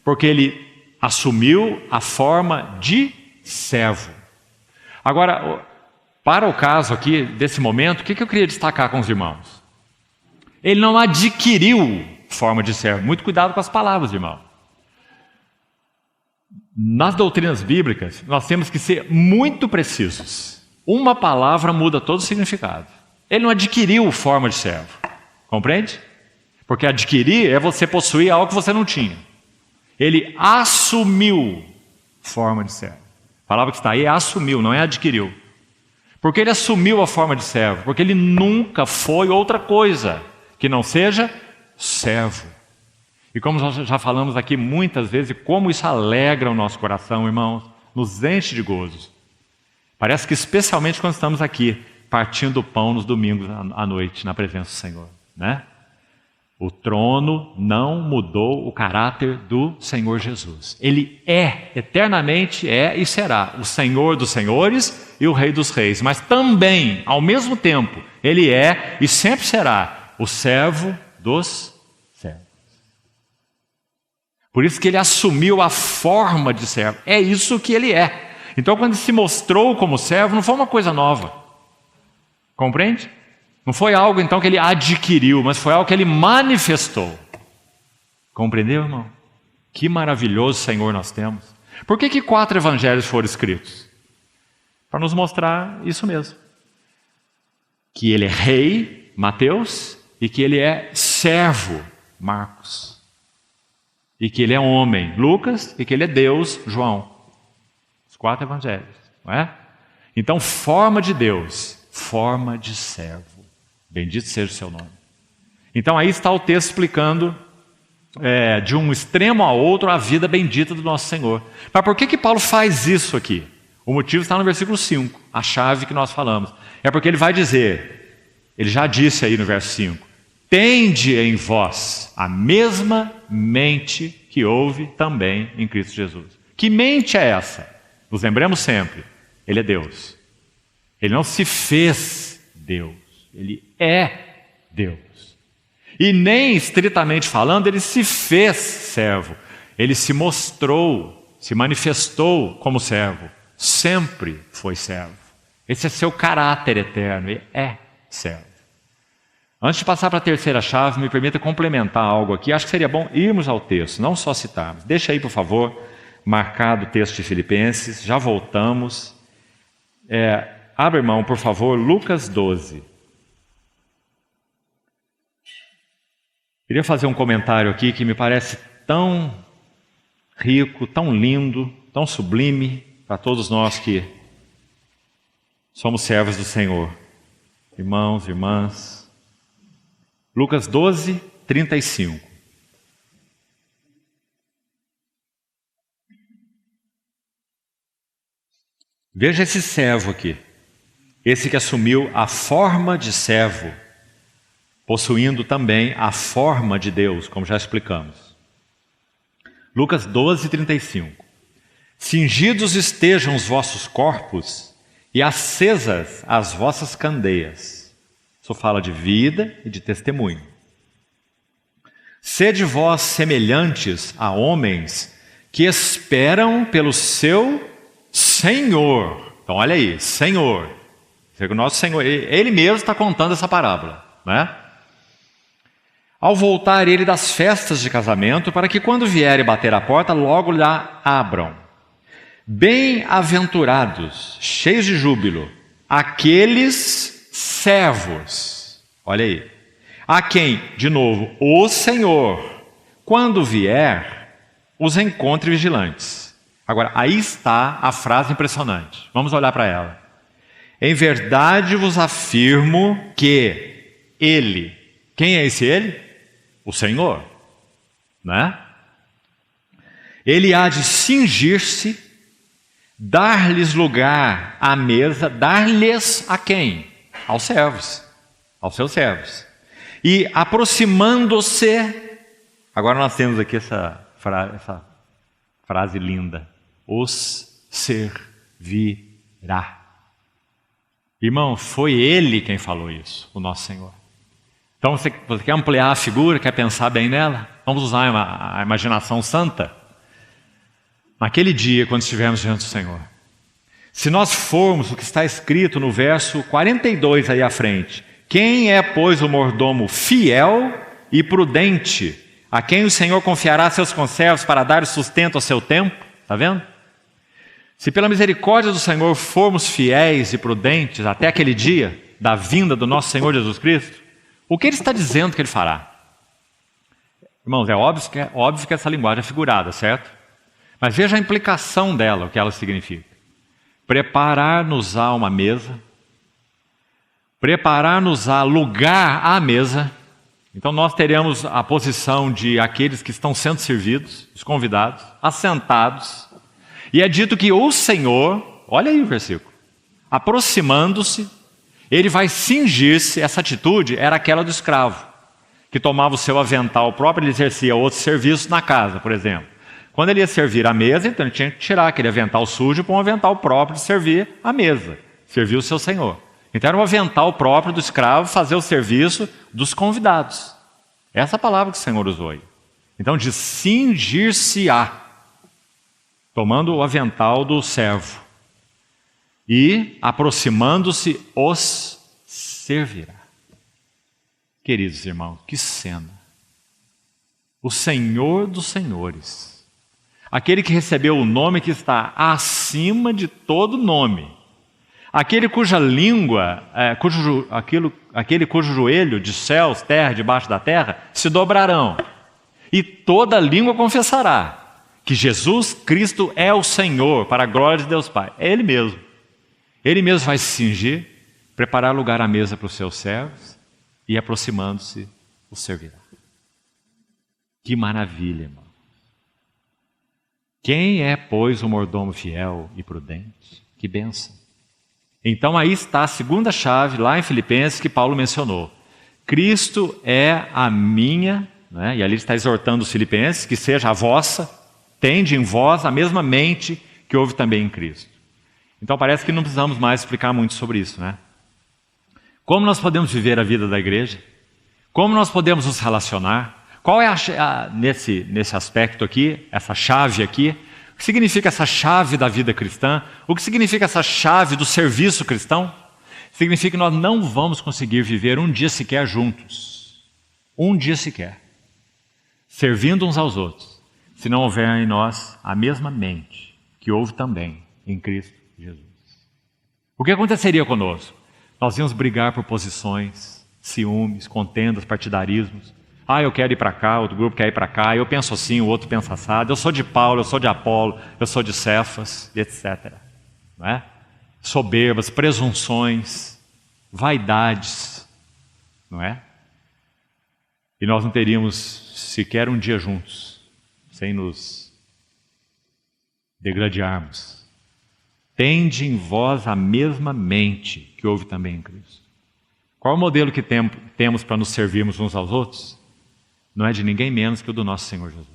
Porque ele assumiu a forma de servo. Agora, para o caso aqui, desse momento, o que eu queria destacar com os irmãos? Ele não adquiriu forma de servo. Muito cuidado com as palavras, irmão. Nas doutrinas bíblicas, nós temos que ser muito precisos. Uma palavra muda todo o significado. Ele não adquiriu forma de servo. Compreende? Porque adquirir é você possuir algo que você não tinha. Ele assumiu forma de servo. A palavra que está aí é assumiu, não é adquiriu. Porque ele assumiu a forma de servo, porque ele nunca foi outra coisa que não seja servo. E como nós já falamos aqui muitas vezes, como isso alegra o nosso coração, irmãos, nos enche de gozos. Parece que especialmente quando estamos aqui, partindo o pão nos domingos à noite, na presença do Senhor, né? O trono não mudou o caráter do Senhor Jesus. Ele é, eternamente é e será o Senhor dos senhores e o Rei dos reis. Mas também, ao mesmo tempo, ele é e sempre será o servo dos servos. Por isso que ele assumiu a forma de servo. É isso que ele é. Então, quando ele se mostrou como servo, não foi uma coisa nova. Compreende? Não foi algo, então, que ele adquiriu, mas foi algo que ele manifestou. Compreendeu, irmão? Que maravilhoso Senhor nós temos. Por que 4 evangelhos foram escritos? Para nos mostrar isso mesmo. Que ele é rei, Mateus, e que ele é servo, Marcos. E que ele é homem, Lucas, e que ele é Deus, João. Os 4 evangelhos, não é? Então, forma de Deus, forma de servo. Bendito seja o seu nome. Então, aí está o texto explicando de um extremo a outro a vida bendita do nosso Senhor. Mas por que Paulo faz isso aqui? O motivo está no versículo 5, a chave que nós falamos. É porque ele vai dizer, ele já disse aí no verso 5, tende em vós a mesma mente que houve também em Cristo Jesus. Que mente é essa? Nos lembremos sempre, ele é Deus. Ele não se fez Deus, ele é Deus. E nem estritamente falando, ele se fez servo. Ele se mostrou, se manifestou como servo. Sempre foi servo. Esse é seu caráter eterno, ele é servo. Antes de passar para a terceira chave, me permita complementar algo aqui. Acho que seria bom irmos ao texto, não só citarmos. Deixa aí, por favor, marcado o texto de Filipenses. Já voltamos. Abra, irmão, por favor, Lucas 12. Queria fazer um comentário aqui que me parece tão rico, tão lindo, tão sublime para todos nós que somos servos do Senhor. Irmãos, irmãs. Lucas 12, 35. Veja esse servo aqui. Esse que assumiu a forma de servo, possuindo também a forma de Deus, como já explicamos. Lucas 12, 35. Cingidos estejam os vossos corpos e acesas as vossas candeias. Isso fala de vida e de testemunho. Sede vós semelhantes a homens que esperam pelo seu Senhor. Então olha aí, Senhor. O nosso Senhor, Ele mesmo está contando essa parábola, né? Ao voltar ele das festas de casamento, para que quando vier e bater a porta, logo lhe abram. Bem-aventurados, cheios de júbilo, aqueles servos, olha aí, a quem, de novo, o Senhor, quando vier, os encontre vigilantes. Agora, aí está a frase impressionante. Vamos olhar para ela. Em verdade vos afirmo que Ele, quem é esse Ele? O Senhor, né? Ele há de cingir-se, dar-lhes lugar à mesa, dar-lhes a quem? Aos servos, aos seus servos. E aproximando-se, agora nós temos aqui essa frase linda, os servirá. Irmão, foi Ele quem falou isso, o nosso Senhor. Então você quer ampliar a figura, quer pensar bem nela? Vamos usar a imaginação santa? Naquele dia, quando estivermos diante do Senhor, se nós formos o que está escrito no verso 42 aí à frente, quem é, pois, o mordomo fiel e prudente, a quem o Senhor confiará seus conservos para dar sustento ao seu tempo? Está vendo? Se pela misericórdia do Senhor formos fiéis e prudentes até aquele dia da vinda do nosso Senhor Jesus Cristo, o que Ele está dizendo que Ele fará? Irmãos, é óbvio que essa linguagem é figurada, certo? Mas veja a implicação dela, o que ela significa. Preparar-nos-á uma mesa, preparar-nos-á lugar à mesa. Então nós teremos a posição de aqueles que estão sendo servidos, os convidados, assentados. E é dito que o Senhor, olha aí o versículo, aproximando-se, Ele vai cingir-se. Essa atitude era aquela do escravo, que tomava o seu avental próprio, ele exercia outro serviço na casa, por exemplo. Quando ele ia servir a mesa, então ele tinha que tirar aquele avental sujo para um avental próprio de servir a mesa, servir o seu senhor. Então era um avental próprio do escravo fazer o serviço dos convidados. Essa palavra que o Senhor usou aí. Então de cingir-se-á, tomando o avental do servo. E, aproximando-se, os servirá. Queridos irmãos, que cena! O Senhor dos Senhores, aquele que recebeu o nome que está acima de todo nome, aquele cuja língua, aquele cujo joelho de céus, terra, debaixo da terra, se dobrarão, e toda língua confessará que Jesus Cristo é o Senhor, para a glória de Deus Pai. É Ele mesmo. Ele mesmo vai se cingir, preparar lugar à mesa para os seus servos e, aproximando-se, os servirá. Que maravilha, irmão. Quem é, pois, o mordomo fiel e prudente? Que bênção. Então aí está a segunda chave, lá em Filipenses, que Paulo mencionou. Cristo é a minha, né? E ali está exortando os filipenses, que seja a vossa, tende em vós a mesma mente que houve também em Cristo. Então parece que não precisamos mais explicar muito sobre isso, né? Como nós podemos viver a vida da igreja? Como nós podemos nos relacionar? Qual é nesse aspecto aqui, essa chave aqui? O que significa essa chave da vida cristã? O que significa essa chave do serviço cristão? Significa que nós não vamos conseguir viver um dia sequer juntos. Um dia sequer. Servindo uns aos outros. Se não houver em nós a mesma mente que houve também em Cristo Jesus. O que aconteceria conosco? Nós íamos brigar por posições, ciúmes, contendas, partidarismos. Eu quero ir para cá, outro grupo quer ir para cá, eu penso assim, o outro pensa assado, eu sou de Paulo, eu sou de Apolo, eu sou de Cefas, etc. Não é? Soberbas, presunções, vaidades, não é? E nós não teríamos sequer um dia juntos, sem nos degladiarmos. Tende em vós a mesma mente que houve também em Cristo. Qual o modelo que temos para nos servirmos uns aos outros? Não é de ninguém menos que o do nosso Senhor Jesus.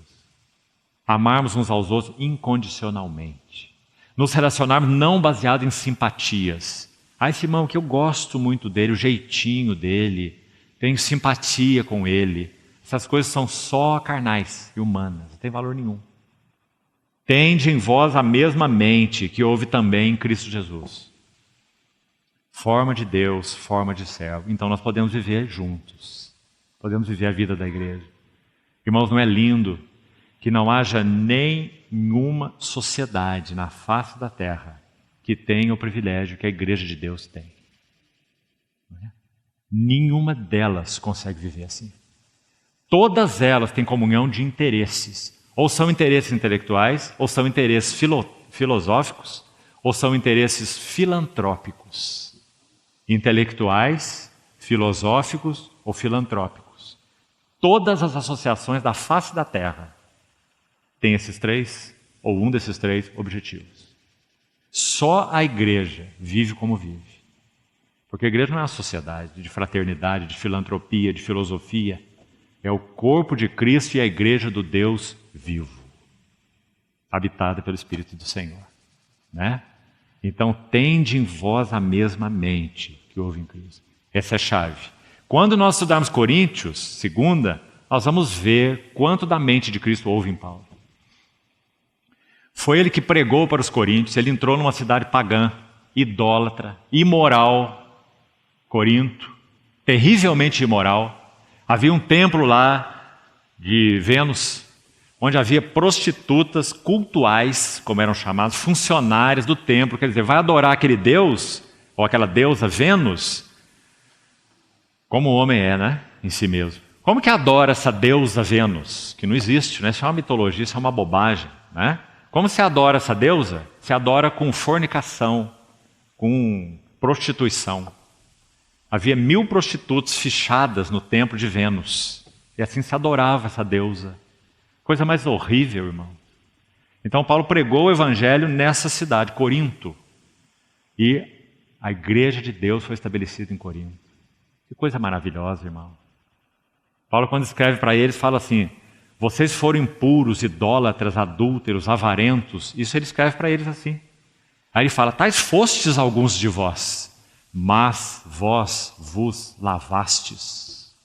Amarmos uns aos outros incondicionalmente. Nos relacionarmos não baseado em simpatias. Esse irmão que eu gosto muito dele, o jeitinho dele, tenho simpatia com ele. Essas coisas são só carnais e humanas, não tem valor nenhum. Tende em vós a mesma mente que houve também em Cristo Jesus. Forma de Deus, forma de servo. Então nós podemos viver juntos. Podemos viver a vida da igreja. Irmãos, não é lindo que não haja nenhuma sociedade na face da terra que tenha o privilégio que a igreja de Deus tem. Não é? Nenhuma delas consegue viver assim. Todas elas têm comunhão de interesses. Ou são interesses intelectuais, ou são interesses filosóficos, ou são interesses filantrópicos. Intelectuais, filosóficos ou filantrópicos. Todas as associações da face da terra têm esses três, ou um desses três objetivos. Só a igreja vive como vive. Porque a igreja não é uma sociedade de fraternidade, de filantropia, de filosofia. É o corpo de Cristo e a igreja do Deus vivo, habitada pelo Espírito do Senhor. Né? Então, tende em vós a mesma mente que houve em Cristo. Essa é a chave. Quando nós estudarmos Coríntios, segunda, nós vamos ver quanto da mente de Cristo houve em Paulo. Foi ele que pregou para os coríntios, ele entrou numa cidade pagã, idólatra, imoral, Corinto, terrivelmente imoral. Havia um templo lá de Vênus, onde havia prostitutas cultuais, como eram chamadas, funcionárias do templo, quer dizer, vai adorar aquele deus, ou aquela deusa Vênus, como o homem é, né? Em si mesmo. Como que adora essa deusa Vênus? Que não existe, né? Isso é uma mitologia, isso é uma bobagem, né? Como se adora essa deusa? Se adora com fornicação, com prostituição. Havia 1000 prostitutas fichadas no templo de Vênus. E assim se adorava essa deusa. Coisa mais horrível, irmão. Então Paulo pregou o evangelho nessa cidade, Corinto. E a igreja de Deus foi estabelecida em Corinto. Que coisa maravilhosa, irmão. Paulo, quando escreve para eles, fala assim: vocês foram impuros, idólatras, adúlteros, avarentos. Isso ele escreve para eles assim. Aí ele fala: tais fostes alguns de vós, mas vós vos lavastes.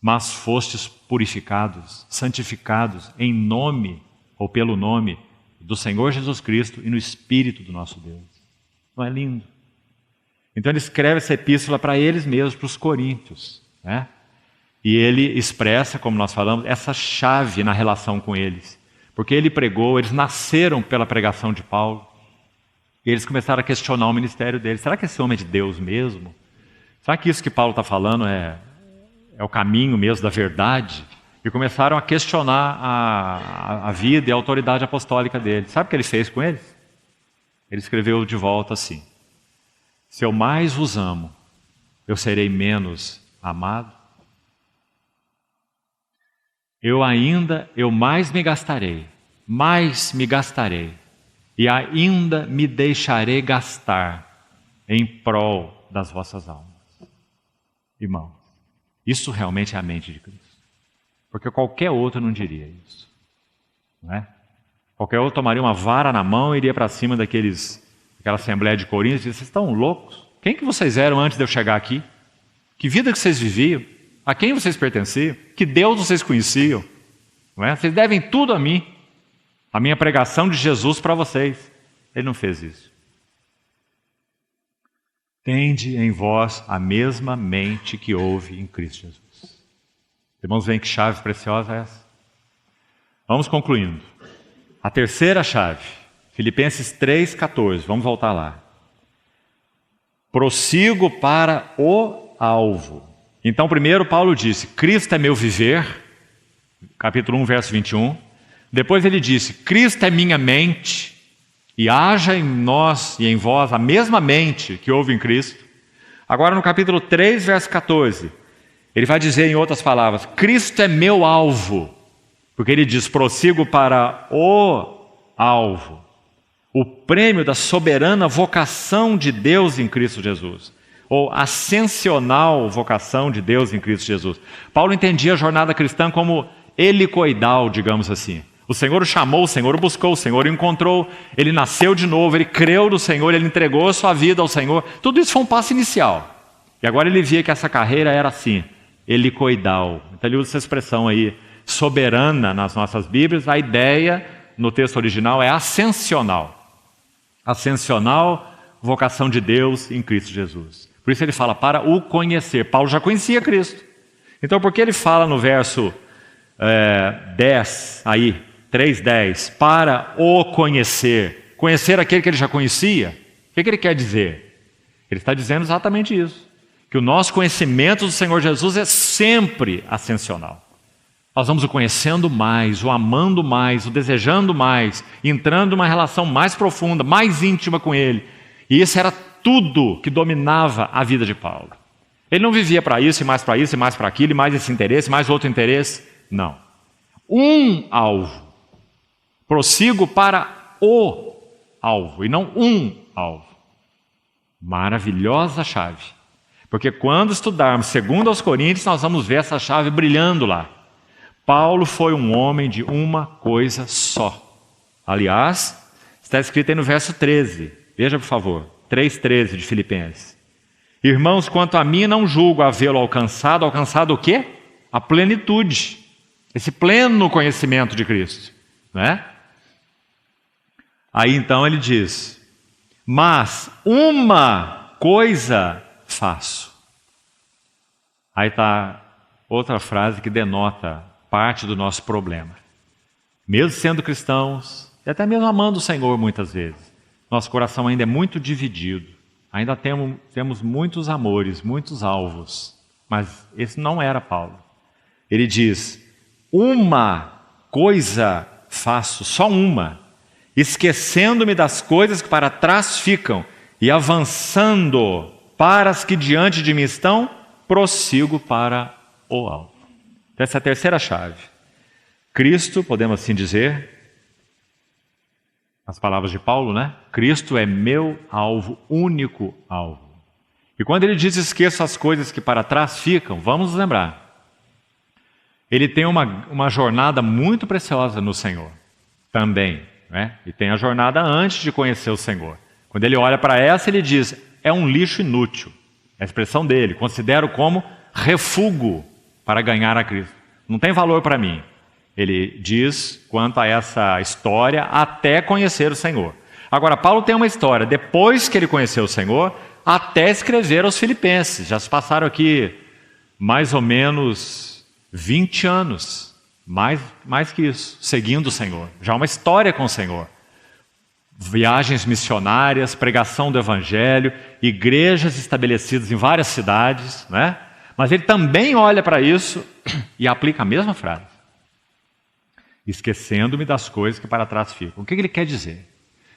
Mas fostes purificados, santificados em nome ou pelo nome do Senhor Jesus Cristo e no Espírito do nosso Deus. Não é lindo? Então ele escreve essa epístola para eles mesmos, para os coríntios, né? E ele expressa, como nós falamos, essa chave na relação com eles. Porque ele pregou, eles nasceram pela pregação de Paulo. E eles começaram a questionar o ministério dele. Será que esse homem é de Deus mesmo? Será que isso que Paulo está falando é o caminho mesmo da verdade? e começaram a questionar a vida e a autoridade apostólica dele. Sabe o que ele fez com eles? Ele escreveu de volta assim: se eu mais vos amo, eu serei menos amado? Eu mais me gastarei, e ainda me deixarei gastar em prol das vossas almas. Irmãos, isso realmente é a mente de Cristo. Porque qualquer outro não diria isso. Não é? Qualquer outro tomaria uma vara na mão e iria para cima daquela Assembleia de Corinto e dizia: vocês estão loucos? Quem que vocês eram antes de eu chegar aqui? Que vida que vocês viviam? A quem vocês pertenciam? Que Deus vocês conheciam? Não é? Vocês devem tudo a mim. A minha pregação de Jesus para vocês. Ele não fez isso. Tende em vós a mesma mente que houve em Cristo Jesus. Irmãos, veem que chave preciosa é essa? Vamos concluindo. A terceira chave, Filipenses 3,14. Vamos voltar lá. Prossigo para o alvo. Então, primeiro Paulo disse: Cristo é meu viver, capítulo 1, verso 21. Depois ele disse: Cristo é minha mente, e haja em nós e em vós a mesma mente que houve em Cristo. Agora no capítulo 3, verso 14, ele vai dizer em outras palavras: Cristo é meu alvo, porque ele diz: prossigo para o alvo, o prêmio da soberana vocação de Deus em Cristo Jesus, ou ascensional vocação de Deus em Cristo Jesus. Paulo entendia a jornada cristã como helicoidal, digamos assim. O Senhor o chamou, o Senhor o buscou, o Senhor o encontrou, ele nasceu de novo, ele creu no Senhor, ele entregou a sua vida ao Senhor. Tudo isso foi um passo inicial. E agora ele via que essa carreira era assim, helicoidal. Então ele usa essa expressão aí, soberana nas nossas Bíblias. A ideia no texto original é ascensional. Ascensional, vocação de Deus em Cristo Jesus. Por isso ele fala para o conhecer. Paulo já conhecia Cristo. Então por que ele fala no verso 10 aí, 3:10, para o conhecer? Conhecer aquele que ele já conhecia? O que ele quer dizer? Ele está dizendo exatamente isso. Que o nosso conhecimento do Senhor Jesus é sempre ascensional. Nós vamos o conhecendo mais, o amando mais, o desejando mais, entrando numa relação mais profunda, mais íntima com Ele. E isso era tudo que dominava a vida de Paulo. Ele não vivia para isso, e mais para isso, e mais para aquilo, e mais esse interesse, mais outro interesse. Não. Um alvo. Prossigo para o alvo, e não um alvo. Maravilhosa chave. Porque quando estudarmos 2 aos Coríntios, nós vamos ver essa chave brilhando lá. Paulo foi um homem de uma coisa só. Aliás, está escrito aí no verso 13. Veja, por favor, 3:13 de Filipenses. Irmãos, quanto a mim, não julgo havê-lo alcançado. Alcançado o quê? A plenitude. Esse pleno conhecimento de Cristo. Né? Aí então ele diz: mas uma coisa faço. Aí está outra frase que denota parte do nosso problema. Mesmo sendo cristãos, e até mesmo amando o Senhor muitas vezes, nosso coração ainda é muito dividido. Ainda temos muitos amores, muitos alvos. Mas esse não era Paulo. Ele diz: uma coisa faço, só uma, esquecendo-me das coisas que para trás ficam e avançando para as que diante de mim estão, prossigo para o alvo. Então, essa é a terceira chave. Cristo, podemos assim dizer, as palavras de Paulo, né? Cristo é meu alvo, único alvo. E quando ele diz esqueço as coisas que para trás ficam, vamos nos lembrar. Ele tem uma jornada muito preciosa no Senhor também, né? E tem a jornada antes de conhecer o Senhor. Quando ele olha para essa, ele diz: é um lixo inútil. É a expressão dele. Considero como refúgio para ganhar a Cristo. Não tem valor para mim. Ele diz quanto a essa história até conhecer o Senhor. Agora, Paulo tem uma história, depois que ele conheceu o Senhor, até escrever aos Filipenses. Já se passaram aqui mais ou menos 20 anos, mais que isso, seguindo o Senhor. Já uma história com o Senhor. Viagens missionárias, pregação do Evangelho, igrejas estabelecidas em várias cidades, né? Mas ele também olha para isso e aplica a mesma frase. esquecendo-me das coisas que para trás ficam. O que ele quer dizer?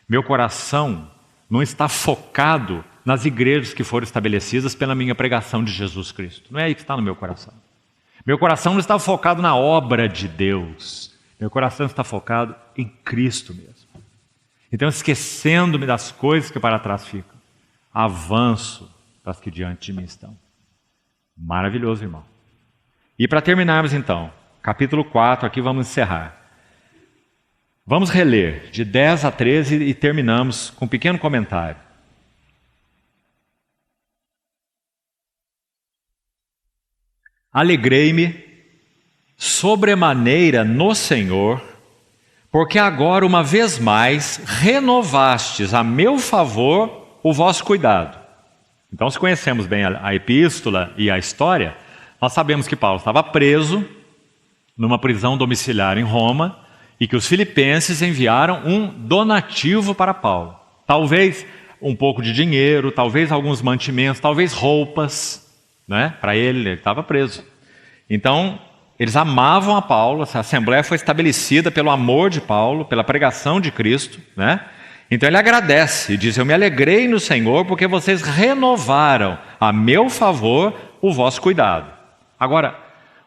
Meu coração não está focado nas igrejas que foram estabelecidas pela minha pregação de Jesus Cristo. Não é aí que está no meu coração. Meu coração não está focado na obra de Deus. Meu coração está focado em Cristo mesmo. Então, esquecendo-me das coisas que para trás ficam, avanço para as que diante de mim estão. Maravilhoso, irmão. E para terminarmos então, capítulo 4, aqui vamos encerrar. Vamos reler de 10 a 13 e terminamos com um pequeno comentário. Alegrei-me sobremaneira no Senhor, porque agora uma vez mais renovastes a meu favor o vosso cuidado. Então, se conhecemos bem a epístola e a história, nós sabemos que Paulo estava preso numa prisão domiciliar em Roma e que os filipenses enviaram um donativo para Paulo. Talvez um pouco de dinheiro, talvez alguns mantimentos, talvez roupas, né? Para ele estava preso. Então, eles amavam a Paulo, essa assembleia foi estabelecida pelo amor de Paulo, pela pregação de Cristo, né? Então ele agradece e diz: eu me alegrei no Senhor porque vocês renovaram a meu favor o vosso cuidado. Agora,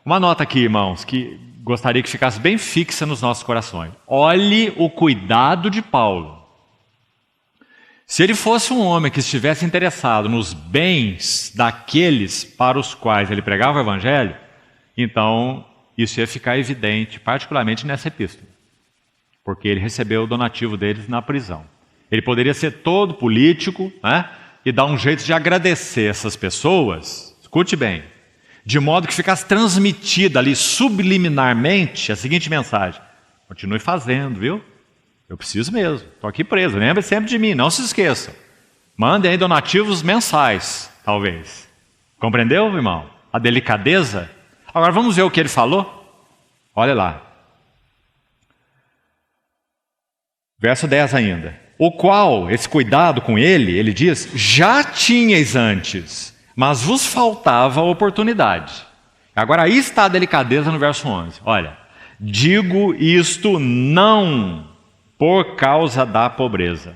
uma nota aqui, irmãos, que gostaria que ficasse bem fixa nos nossos corações. Olhe o cuidado de Paulo. Se ele fosse um homem que estivesse interessado nos bens daqueles para os quais ele pregava o evangelho, então isso ia ficar evidente, particularmente nessa epístola, porque ele recebeu o donativo deles na prisão. Ele poderia ser todo político, né, e dar um jeito de agradecer essas pessoas, escute bem, de modo que ficasse transmitida ali subliminarmente a seguinte mensagem: continue fazendo, viu? Eu preciso mesmo, estou aqui preso, lembre sempre de mim, não se esqueça. Mandem aí donativos mensais, talvez. Compreendeu, irmão? A delicadeza. Agora vamos ver o que ele falou? Olha lá. Verso 10 ainda. O qual, esse cuidado com ele diz, já tinhais antes, mas vos faltava a oportunidade. Agora aí está a delicadeza no verso 11. Olha, digo isto não por causa da pobreza.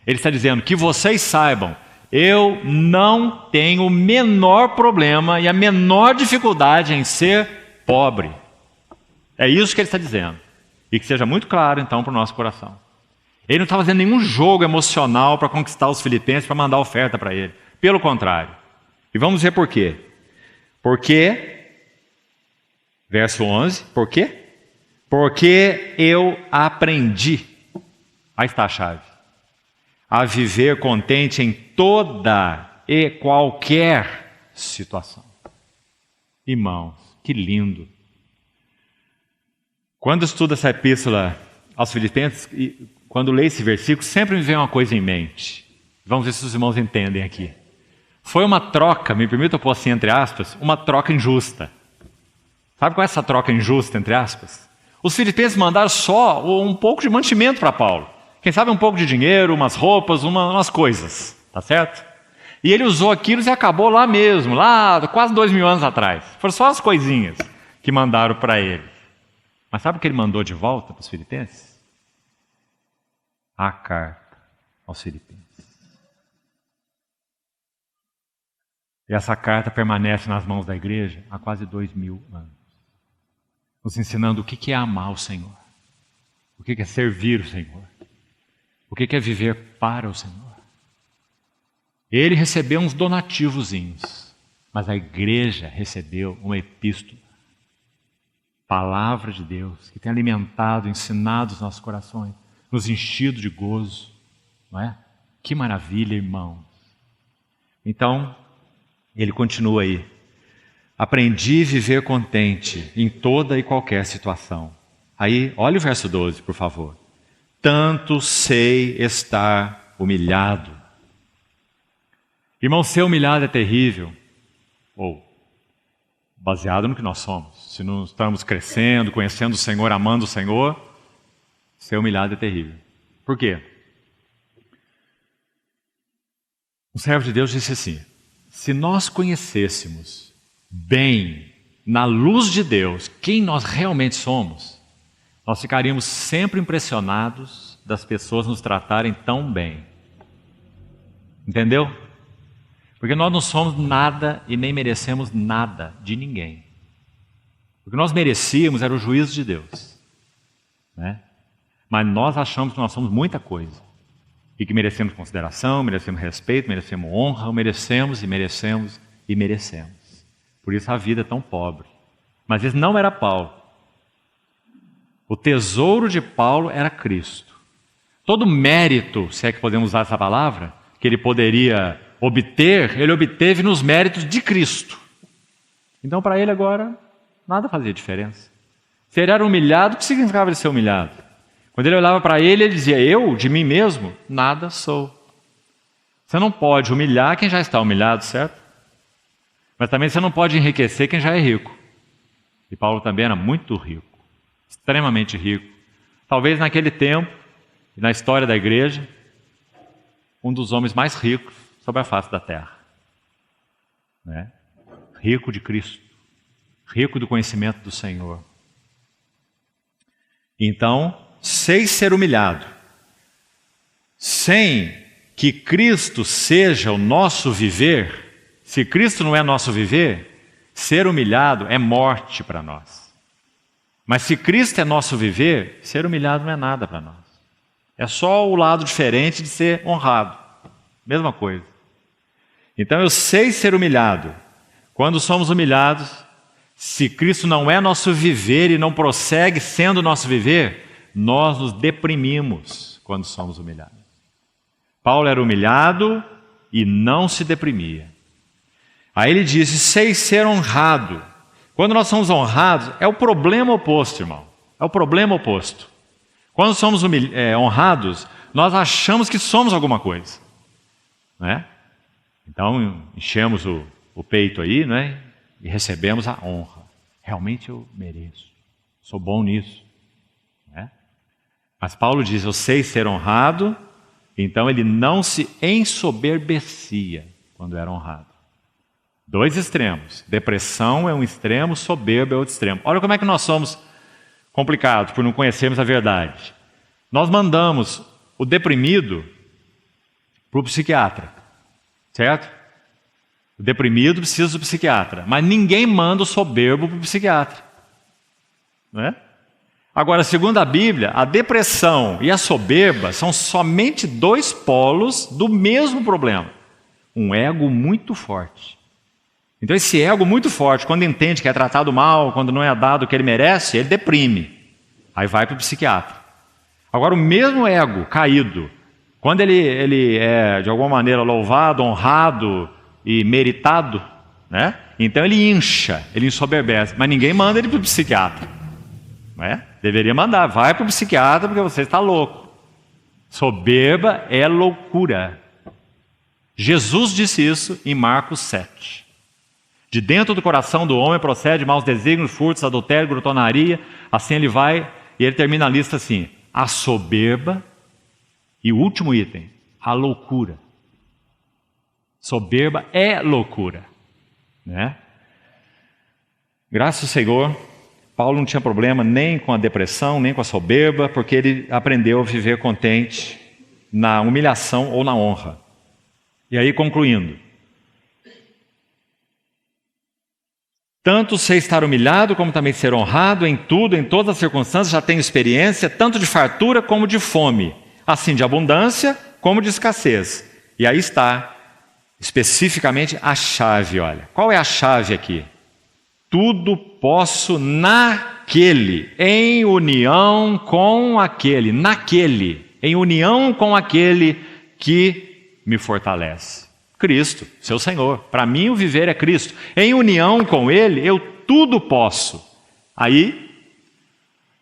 Ele está dizendo que vocês saibam, eu não tenho o menor problema e a menor dificuldade em ser pobre. É isso que ele está dizendo. E que seja muito claro então para o nosso coração. Ele não está fazendo nenhum jogo emocional para conquistar os filipenses, para mandar oferta para ele. Pelo contrário. E vamos ver por quê. Porque, verso 11, por quê? Porque eu aprendi, aí está a chave, a viver contente em toda e qualquer situação. Irmãos, que lindo. Quando estudo essa epístola aos Filipenses, e quando leio esse versículo, sempre me vem uma coisa em mente. Vamos ver se os irmãos entendem aqui. Foi uma troca, me permita pôr assim entre aspas, uma troca injusta. Sabe qual é essa troca injusta, entre aspas? Os filipenses mandaram só um pouco de mantimento para Paulo. Quem sabe um pouco de dinheiro, umas roupas, umas coisas, tá certo? E ele usou aquilo e acabou lá mesmo, lá quase 2000 anos atrás. Foram só as coisinhas que mandaram para ele. Mas sabe o que ele mandou de volta para os filipenses? A carta aos filipenses. E essa carta permanece nas mãos da igreja há quase 2000 anos. Nos ensinando o que é amar o Senhor. O que é servir o Senhor. O que é viver para o Senhor. Ele recebeu uns donativozinhos, mas a igreja recebeu uma epístola. Palavra de Deus, que tem alimentado, ensinado os nossos corações, nos enchido de gozo. Não é? Que maravilha, irmãos. Então, ele continua aí. Aprendi a viver contente em toda e qualquer situação. Aí, olha o verso 12, por favor. Tanto sei estar humilhado. Irmão, ser humilhado é terrível. Ou, baseado no que nós somos. Se não estamos crescendo, conhecendo o Senhor, amando o Senhor, ser humilhado é terrível. Por quê? Um servo de Deus disse assim: se nós conhecêssemos bem, na luz de Deus, quem nós realmente somos, nós ficaríamos sempre impressionados das pessoas nos tratarem tão bem. Entendeu? Porque nós não somos nada e nem merecemos nada de ninguém. O que nós merecíamos era o juízo de Deus, né? Mas nós achamos que nós somos muita coisa e que merecemos consideração, merecemos respeito, merecemos honra, merecemos e merecemos e merecemos. Por isso a vida é tão pobre. Mas esse não era Paulo. O tesouro de Paulo era Cristo. Todo mérito, se é que podemos usar essa palavra, que ele poderia obter, ele obteve nos méritos de Cristo. Então para ele agora nada fazia diferença. Se ele era humilhado, o que significava ele ser humilhado? Quando ele olhava para ele, ele dizia: eu, de mim mesmo, nada sou. Você não pode humilhar quem já está humilhado, certo? Mas também você não pode enriquecer quem já é rico. E Paulo também era muito rico, extremamente rico. Talvez naquele tempo, na história da igreja, um dos homens mais ricos sobre a face da terra, né? Rico de Cristo, rico do conhecimento do Senhor. Então, sem ser humilhado, sem que Cristo seja o nosso viver, se Cristo não é nosso viver, ser humilhado é morte para nós. Mas se Cristo é nosso viver, ser humilhado não é nada para nós. É só o lado diferente de ser honrado. Mesma coisa. Então eu sei ser humilhado. Quando somos humilhados, se Cristo não é nosso viver e não prossegue sendo nosso viver, nós nos deprimimos quando somos humilhados. Paulo era humilhado e não se deprimia. Aí ele disse: sei ser honrado. Quando nós somos honrados, é o problema oposto, irmão. É o problema oposto. Quando somos honrados, nós achamos que somos alguma coisa, né? Então enchemos o peito aí, né? E recebemos a honra. Realmente eu mereço. Sou bom nisso, né? Mas Paulo diz: eu sei ser honrado. Então ele não se ensoberbecia quando era honrado. Dois extremos. Depressão é um extremo, soberba é outro extremo. Olha como é que nós somos complicados por não conhecermos a verdade. Nós mandamos o deprimido para o psiquiatra, certo? O deprimido precisa do psiquiatra, mas ninguém manda o soberbo para o psiquiatra, não é? Agora, segundo a Bíblia, a depressão e a soberba são somente dois polos do mesmo problema. Um ego muito forte. Então esse ego muito forte, quando entende que é tratado mal, quando não é dado o que ele merece, ele deprime. Aí vai para o psiquiatra. Agora o mesmo ego caído, quando ele é de alguma maneira louvado, honrado e meritado, né? Então ele incha, ele ensoberbece, mas ninguém manda ele para o psiquiatra, não é? Deveria mandar: vai para o psiquiatra porque você está louco. Soberba é loucura. Jesus disse isso em Marcos 7. De dentro do coração do homem procede maus desígnios, furtos, adultério, glutonaria. Assim ele vai e ele termina a lista assim: a soberba e o último item, a loucura. Soberba é loucura, né? Graças ao Senhor, Paulo não tinha problema nem com a depressão, nem com a soberba, porque ele aprendeu a viver contente na humilhação ou na honra. E aí, concluindo: tanto sei estar humilhado, como também ser honrado em tudo, em todas as circunstâncias, já tenho experiência, tanto de fartura como de fome, assim de abundância como de escassez. E aí está, especificamente, a chave, olha. Qual é a chave aqui? Tudo posso naquele, em união com aquele, em união com aquele que me fortalece. Cristo, seu Senhor. Para mim o viver é Cristo. Em união com Ele, eu tudo posso. Aí,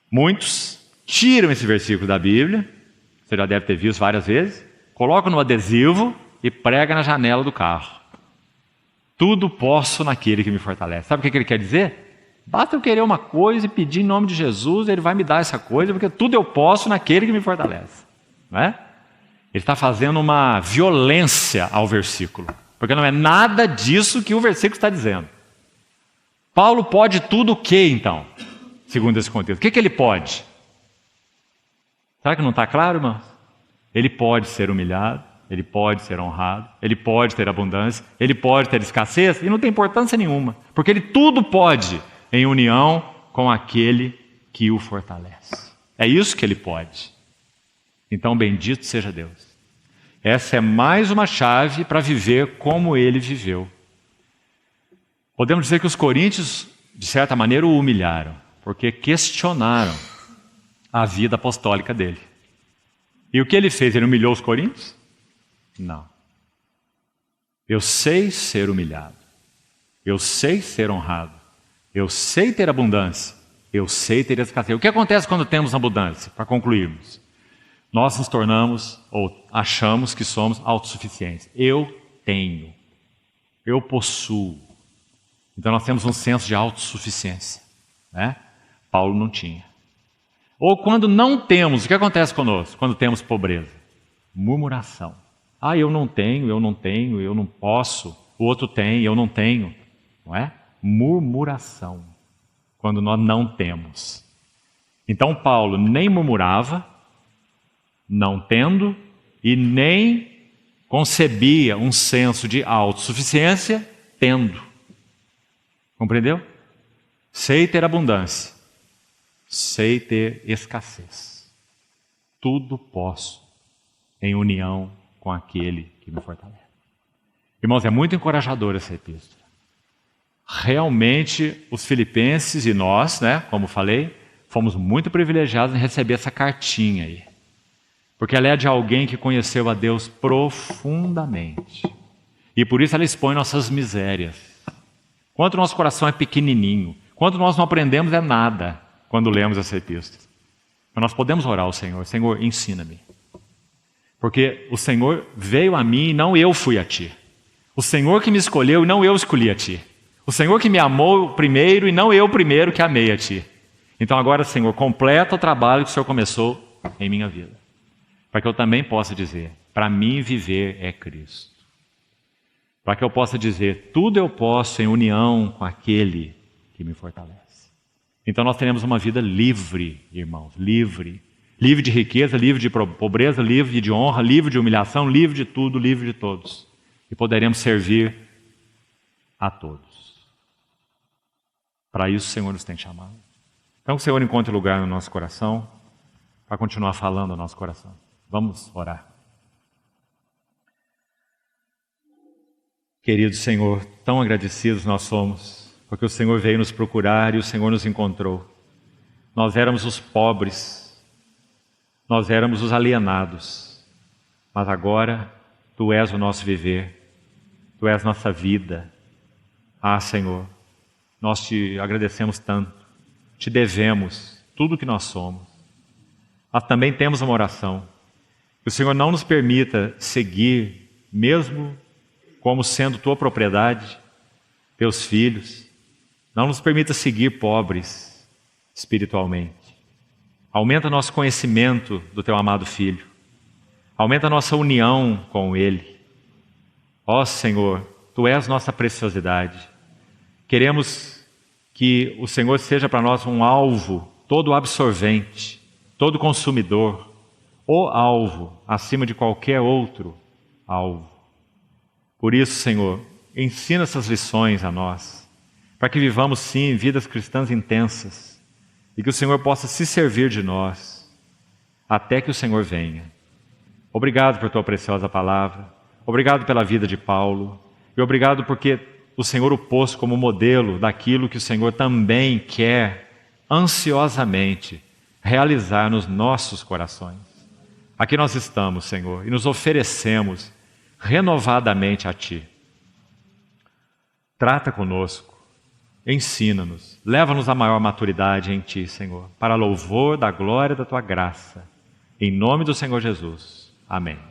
muitos tiram esse versículo da Bíblia, você já deve ter visto várias vezes, colocam no adesivo e prega na janela do carro. Tudo posso naquele que me fortalece. Sabe o que ele quer dizer? Basta eu querer uma coisa e pedir em nome de Jesus, Ele vai me dar essa coisa, porque tudo eu posso naquele que me fortalece. Não é? Ele está fazendo uma violência ao versículo, porque não é nada disso que o versículo está dizendo. Paulo pode tudo o que, então? Segundo esse contexto. O que ele pode? Será que não está claro, irmãos? Ele pode ser humilhado, ele pode ser honrado, ele pode ter abundância, ele pode ter escassez, e não tem importância nenhuma, porque ele tudo pode em união com aquele que o fortalece. É isso que ele pode. Então, bendito seja Deus. Essa é mais uma chave para viver como ele viveu. Podemos dizer que os coríntios, de certa maneira, o humilharam, porque questionaram a vida apostólica dele. E o que ele fez? Ele humilhou os coríntios? Não. Eu sei ser humilhado. Eu sei ser honrado. Eu sei ter abundância. Eu sei ter escassez. O que acontece quando temos abundância? Para concluirmos. Nós nos tornamos, ou achamos que somos autossuficientes. Eu tenho. Eu possuo. Então nós temos um senso de autossuficiência, né? Paulo não tinha. Ou quando não temos, o que acontece conosco quando temos pobreza? Murmuração. Ah, eu não tenho, eu não posso. O outro tem, eu não tenho. Não é? Murmuração. Quando nós não temos. Então Paulo nem murmurava, não tendo, e nem concebia um senso de autossuficiência, tendo. Compreendeu? Sei ter abundância, sei ter escassez. Tudo posso em união com aquele que me fortalece. Irmãos, é muito encorajador essa epístola. Realmente, os filipenses e nós, né, como falei, fomos muito privilegiados em receber essa cartinha aí. Porque ela é de alguém que conheceu a Deus profundamente. E por isso ela expõe nossas misérias. Quanto o nosso coração é pequenininho, quanto nós não aprendemos é nada quando lemos essa epístola. Mas nós podemos orar ao Senhor: Senhor, ensina-me. Porque o Senhor veio a mim e não eu fui a ti. O Senhor que me escolheu e não eu escolhi a ti. O Senhor que me amou primeiro e não eu primeiro que amei a ti. Então agora, Senhor, completa o trabalho que o Senhor começou em minha vida. Para que eu também possa dizer: para mim viver é Cristo. Para que eu possa dizer: tudo eu posso em união com aquele que me fortalece. Então nós teremos uma vida livre, irmãos, livre. Livre de riqueza, livre de pobreza, livre de honra, livre de humilhação, livre de tudo, livre de todos. E poderemos servir a todos. Para isso o Senhor nos tem chamado. Então que o Senhor encontre lugar no nosso coração, para continuar falando ao nosso coração. Vamos orar. Querido Senhor, tão agradecidos nós somos, porque o Senhor veio nos procurar e o Senhor nos encontrou. Nós éramos os pobres, nós éramos os alienados, mas agora Tu és o nosso viver, Tu és nossa vida. Ah, Senhor, nós Te agradecemos tanto, Te devemos tudo o que nós somos. Mas também temos uma oração, que o Senhor não nos permita seguir, mesmo como sendo Tua propriedade, Teus filhos, não nos permita seguir pobres espiritualmente. Aumenta nosso conhecimento do Teu amado Filho. Aumenta nossa união com Ele. Ó Senhor, Tu és nossa preciosidade. Queremos que o Senhor seja para nós um alvo todo absorvente, todo consumidor, o alvo acima de qualquer outro alvo. Por isso, Senhor, ensina essas lições a nós, para que vivamos sim vidas cristãs intensas, e que o Senhor possa se servir de nós, até que o Senhor venha. Obrigado por Tua preciosa palavra, obrigado pela vida de Paulo, e obrigado porque o Senhor o pôs como modelo daquilo que o Senhor também quer ansiosamente realizar nos nossos corações. Aqui nós estamos, Senhor, e nos oferecemos renovadamente a Ti. Trata conosco, ensina-nos, leva-nos à maior maturidade em Ti, Senhor, para louvor da glória da Tua graça. Em nome do Senhor Jesus. Amém.